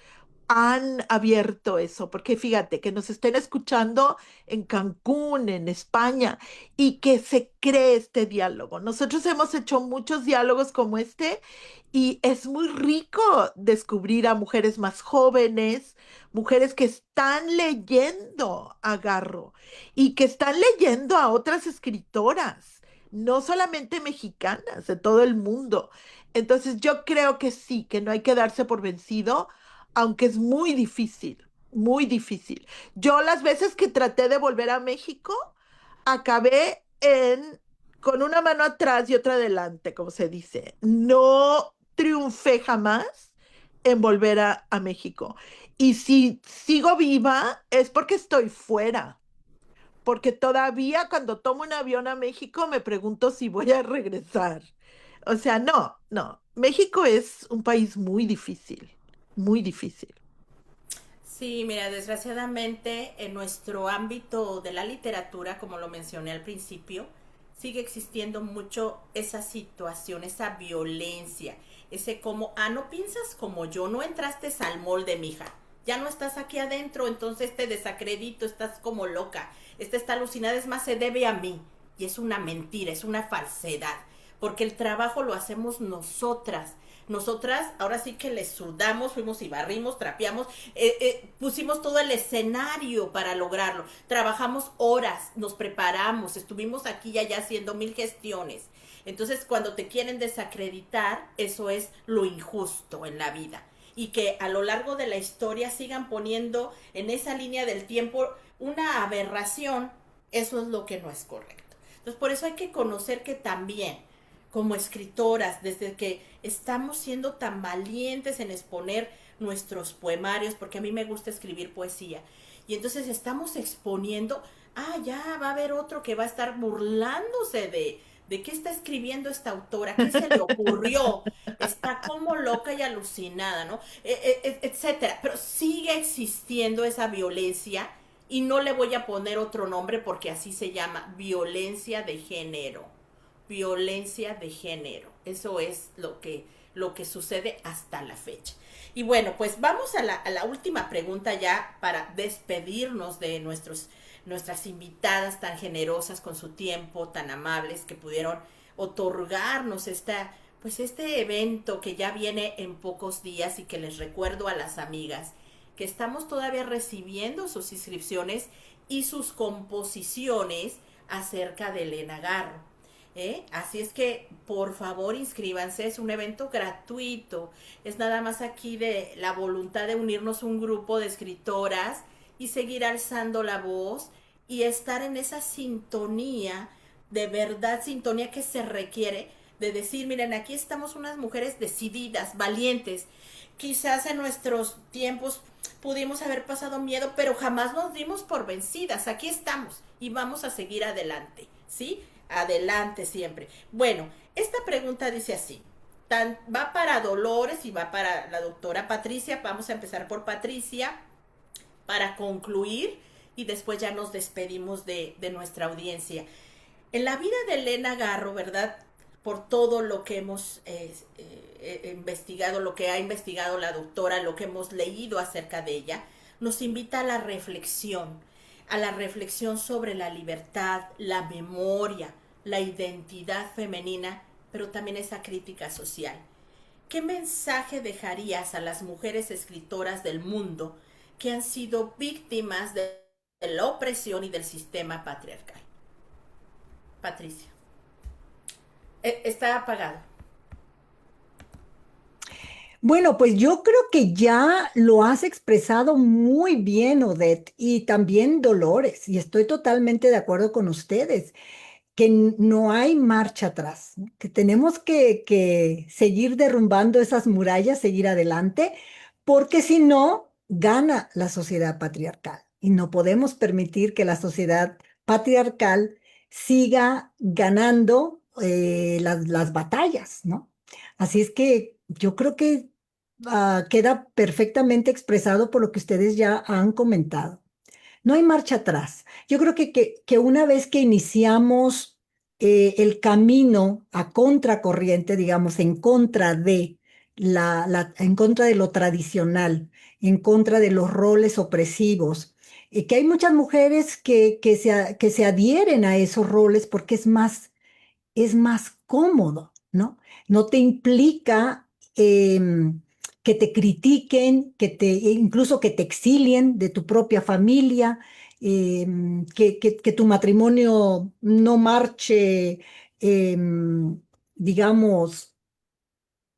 han abierto eso, porque fíjate que nos estén escuchando en Cancún, en España, y que se cree este diálogo. Nosotros hemos hecho muchos diálogos como este y es muy rico descubrir a mujeres más jóvenes, mujeres que están leyendo a Garro y que están leyendo a otras escritoras, no solamente mexicanas, de todo el mundo. Entonces yo creo que sí, que no hay que darse por vencido, aunque es muy difícil, muy difícil. Yo las veces que traté de volver a México, acabé con una mano atrás y otra adelante, como se dice. No triunfé jamás en volver a México. Y si sigo viva es porque estoy fuera, porque todavía cuando tomo un avión a México me pregunto si voy a regresar. O sea, no, no. México es un país muy difícil, muy difícil. Sí, mira, desgraciadamente en nuestro ámbito de la literatura, como lo mencioné al principio, sigue existiendo mucho esa situación, esa violencia, ese como, no piensas como yo, no entraste al molde, mija, ya no estás aquí adentro, entonces te desacredito, estás como loca, esta está alucinada, es más, se debe a mí, y es una mentira, es una falsedad, porque el trabajo lo hacemos nosotras. Nosotras ahora sí que le sudamos, fuimos y barrimos, trapeamos, pusimos todo el escenario para lograrlo. Trabajamos horas, nos preparamos, estuvimos aquí y allá haciendo mil gestiones. Entonces, cuando te quieren desacreditar, eso es lo injusto en la vida. Y que a lo largo de la historia sigan poniendo en esa línea del tiempo una aberración, eso es lo que no es correcto. Entonces, por eso hay que conocer que también, como escritoras, desde que estamos siendo tan valientes en exponer nuestros poemarios, porque a mí me gusta escribir poesía, y entonces estamos exponiendo, ya va a haber otro que va a estar burlándose de qué está escribiendo esta autora, qué se le ocurrió, está como loca y alucinada, ¿no? Etcétera. Pero sigue existiendo esa violencia y no le voy a poner otro nombre porque así se llama, violencia de género. Violencia de género. Eso es lo que sucede hasta la fecha. Y bueno, pues vamos a la última pregunta ya para despedirnos de nuestras invitadas tan generosas con su tiempo, tan amables que pudieron otorgarnos pues este evento que ya viene en pocos días y que les recuerdo a las amigas que estamos todavía recibiendo sus inscripciones y sus composiciones acerca de Elena Garro. Así es que por favor inscríbanse, es un evento gratuito, es nada más aquí de la voluntad de unirnos un grupo de escritoras y seguir alzando la voz y estar en esa sintonía, de verdad sintonía que se requiere de decir, miren, aquí estamos unas mujeres decididas, valientes, quizás en nuestros tiempos pudimos haber pasado miedo, pero jamás nos dimos por vencidas, aquí estamos y vamos a seguir adelante, ¿sí? Adelante siempre. Bueno, esta pregunta dice así, va para Dolores y va para la doctora Patricia, vamos a empezar por Patricia para concluir y después ya nos despedimos de nuestra audiencia. En la vida de Elena Garro, ¿verdad? Por todo lo que hemos investigado, lo que ha investigado la doctora, lo que hemos leído acerca de ella, nos invita a la reflexión sobre la libertad, la memoria, la identidad femenina, pero también esa crítica social. ¿Qué mensaje dejarías a las mujeres escritoras del mundo que han sido víctimas de la opresión y del sistema patriarcal? Patricia. Está apagado. Bueno, pues yo creo que ya lo has expresado muy bien, Odette, y también Dolores, y estoy totalmente de acuerdo con ustedes, que no hay marcha atrás, ¿no? Que tenemos que seguir derrumbando esas murallas, seguir adelante, porque si no, gana la sociedad patriarcal, y no podemos permitir que la sociedad patriarcal siga ganando las batallas, ¿no? Así es que yo creo que queda perfectamente expresado por lo que ustedes ya han comentado. No hay marcha atrás. Yo creo que una vez que iniciamos el camino a contracorriente, digamos, en contra de en contra de lo tradicional, en contra de los roles opresivos, que hay muchas mujeres que se adhieren a esos roles porque es más cómodo, ¿no? No te implica que te critiquen, incluso que te exilien de tu propia familia, que tu matrimonio no marche, digamos,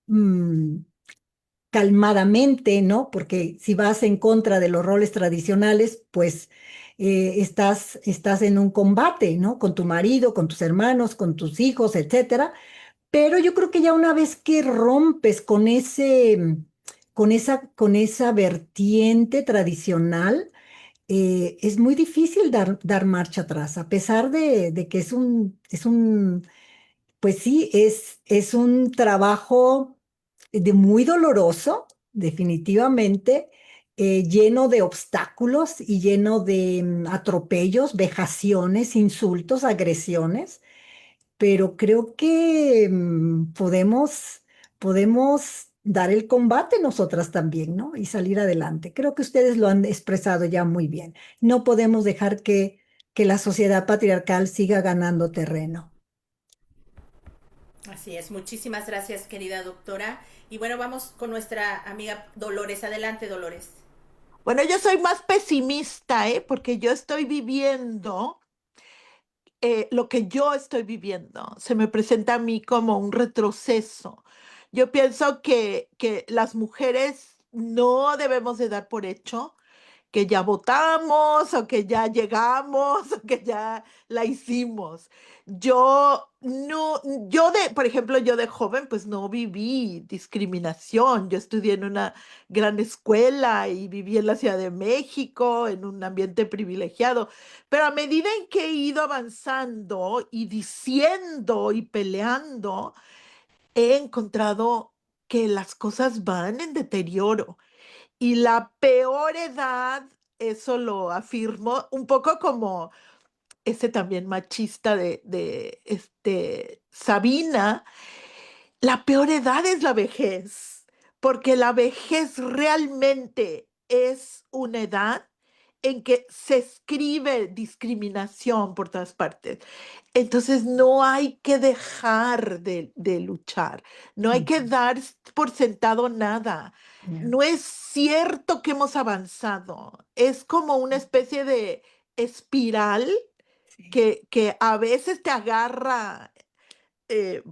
mm, calmadamente, ¿no? Porque si vas en contra de los roles tradicionales, pues estás en un combate, ¿no? Con tu marido, con tus hermanos, con tus hijos, etcétera. Pero yo creo que ya una vez que rompes con esa vertiente tradicional, es muy difícil dar marcha atrás, a pesar de que pues sí, es un trabajo muy doloroso, definitivamente, lleno de obstáculos y lleno de atropellos, vejaciones, insultos, agresiones, pero creo que podemos dar el combate nosotras también, ¿no? Y salir adelante. Creo que ustedes lo han expresado ya muy bien. No podemos dejar que la sociedad patriarcal siga ganando terreno. Así es. Muchísimas gracias, querida doctora. Y bueno, vamos con nuestra amiga Dolores. Adelante, Dolores. Bueno, yo soy más pesimista, ¿eh? Porque yo estoy viviendo lo que yo estoy viviendo. Se me presenta a mí como un retroceso. Yo pienso que las mujeres no debemos de dar por hecho que ya votamos o que ya llegamos o que ya la hicimos. Yo no, por ejemplo, yo de joven pues no viví discriminación. Yo estudié en una gran escuela y viví en la Ciudad de México, en un ambiente privilegiado. Pero a medida en que he ido avanzando y diciendo y peleando, he encontrado que las cosas van en deterioro. Y la peor edad, eso lo afirmo, un poco como ese también machista de Sabina, la peor edad es la vejez, porque la vejez realmente es una edad en que se escribe discriminación por todas partes. Entonces no hay que dejar de luchar, no hay que Ujú. dar por sentado nada. Ya. No es cierto que hemos avanzado, es como una especie de espiral Sí. que a veces te agarra eh,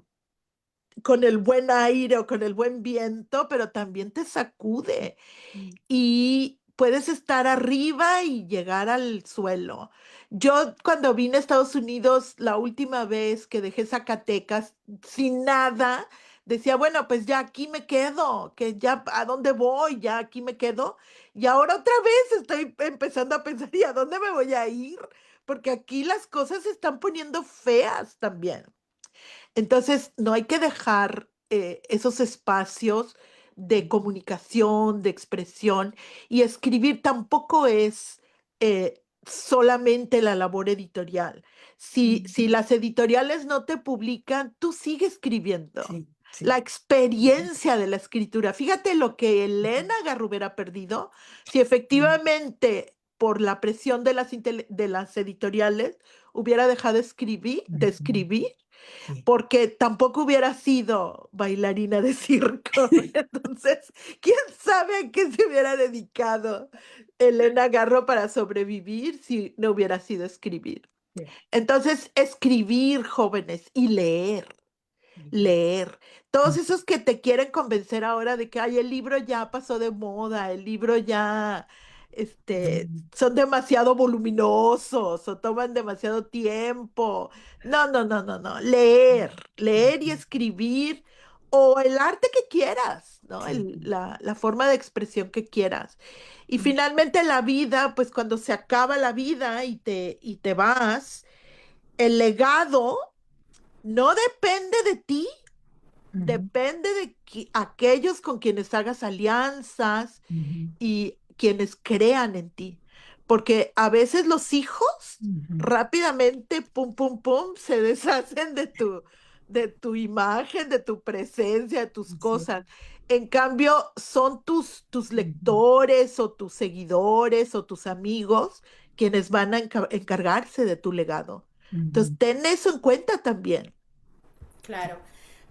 con el buen aire o con el buen viento, pero también te sacude Mm. y puedes estar arriba y llegar al suelo. Yo cuando vine a Estados Unidos la última vez que dejé Zacatecas sin nada, decía, bueno, pues ya aquí me quedo, que ya a dónde voy, ya aquí me quedo. Y ahora otra vez estoy empezando a pensar, ¿y a dónde me voy a ir? Porque aquí las cosas se están poniendo feas también. Entonces, no hay que dejar esos espacios de comunicación, de expresión, y escribir tampoco es solamente la labor editorial. Si Mm. las editoriales no te publican, tú sigue escribiendo. Sí, La sí. experiencia de la escritura. Fíjate lo que Elena Garro ha perdido si Mm. efectivamente por la presión de las editoriales hubiera dejado de Ujú. escribir, Sí. porque tampoco hubiera sido bailarina de circo. Entonces, ¿quién sabe a qué se hubiera dedicado Elena Garro para sobrevivir si no hubiera sido escribir? Sí. Entonces, escribir, jóvenes, y leer. Leer. Todos esos que te quieren convencer ahora de que ay, el libro ya pasó de moda, el libro ya Ujú. son demasiado voluminosos o toman demasiado tiempo. No, no, no, no, no. Leer, leer y Ujú. escribir o el arte que quieras, ¿no? Sí. La forma de expresión que quieras. Y Mm. finalmente la vida, pues cuando se acaba la vida y te vas, el legado no depende de ti. Ujú. Depende de aquellos con quienes hagas alianzas Ujú. y quienes crean en ti. Porque a veces los hijos Ujú. rápidamente, pum, pum, pum, se deshacen de tu imagen, de tu presencia, de tus Sí. cosas. En cambio, son tus Ujú. lectores o tus seguidores o tus amigos quienes van a encargarse de tu legado. Entonces, Ujú. ten eso en cuenta también. Claro.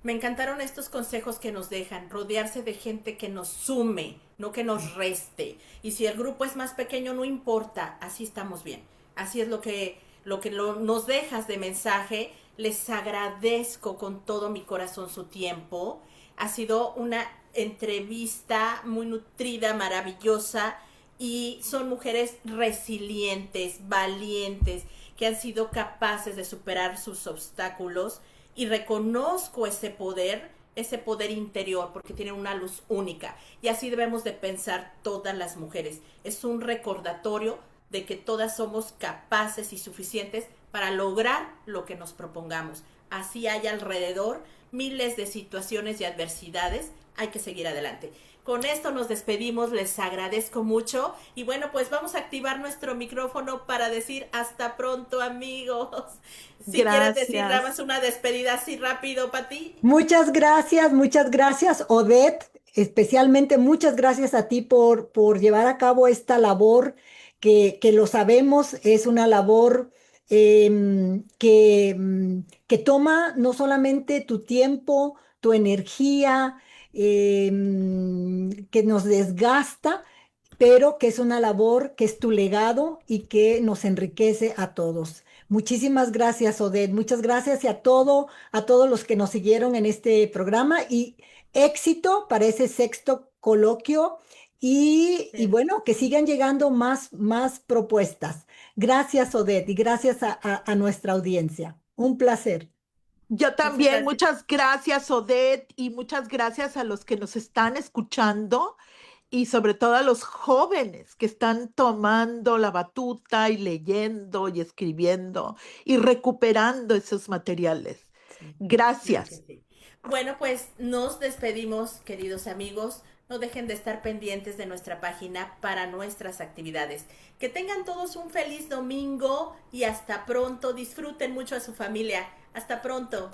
Me encantaron estos consejos que nos dejan, rodearse de gente que nos sume, no que nos reste. Y si el grupo es más pequeño, no importa, así estamos bien. Así es nos dejas de mensaje. Les agradezco con todo mi corazón su tiempo. Ha sido una entrevista muy nutrida, maravillosa, y son mujeres resilientes, valientes, que han sido capaces de superar sus obstáculos, y reconozco ese poder interior, porque tienen una luz única. Y así debemos de pensar todas las mujeres. Es un recordatorio de que todas somos capaces y suficientes para lograr lo que nos propongamos. Así hay alrededor miles de situaciones y adversidades, hay que seguir adelante. Con esto nos despedimos, les agradezco mucho y bueno, pues vamos a activar nuestro micrófono para decir hasta pronto, amigos. Si quieres decir nada más Gracias. una despedida así rápido, Pati. Muchas gracias, Odette. Especialmente muchas gracias a ti por llevar a cabo esta labor que lo sabemos, es una labor que toma no solamente tu tiempo, tu energía, que nos desgasta, pero que es una labor que es tu legado y que nos enriquece a todos. Muchísimas gracias, Odette. Muchas gracias y a todos los que nos siguieron en este programa y éxito para ese sexto coloquio y Sí. bueno, que sigan llegando más propuestas. Gracias, Odette, y gracias a nuestra audiencia. Un placer. Yo Muchas también, gracias. muchas gracias, Odette, y muchas gracias a los que nos están escuchando y sobre todo a los jóvenes que están tomando la batuta y leyendo y escribiendo y recuperando esos materiales. Sí, claro que Gracias. sí. Bueno, pues nos despedimos, queridos amigos. No dejen de estar pendientes de nuestra página para nuestras actividades. Que tengan todos un feliz domingo y hasta pronto. Disfruten mucho a su familia. Hasta pronto.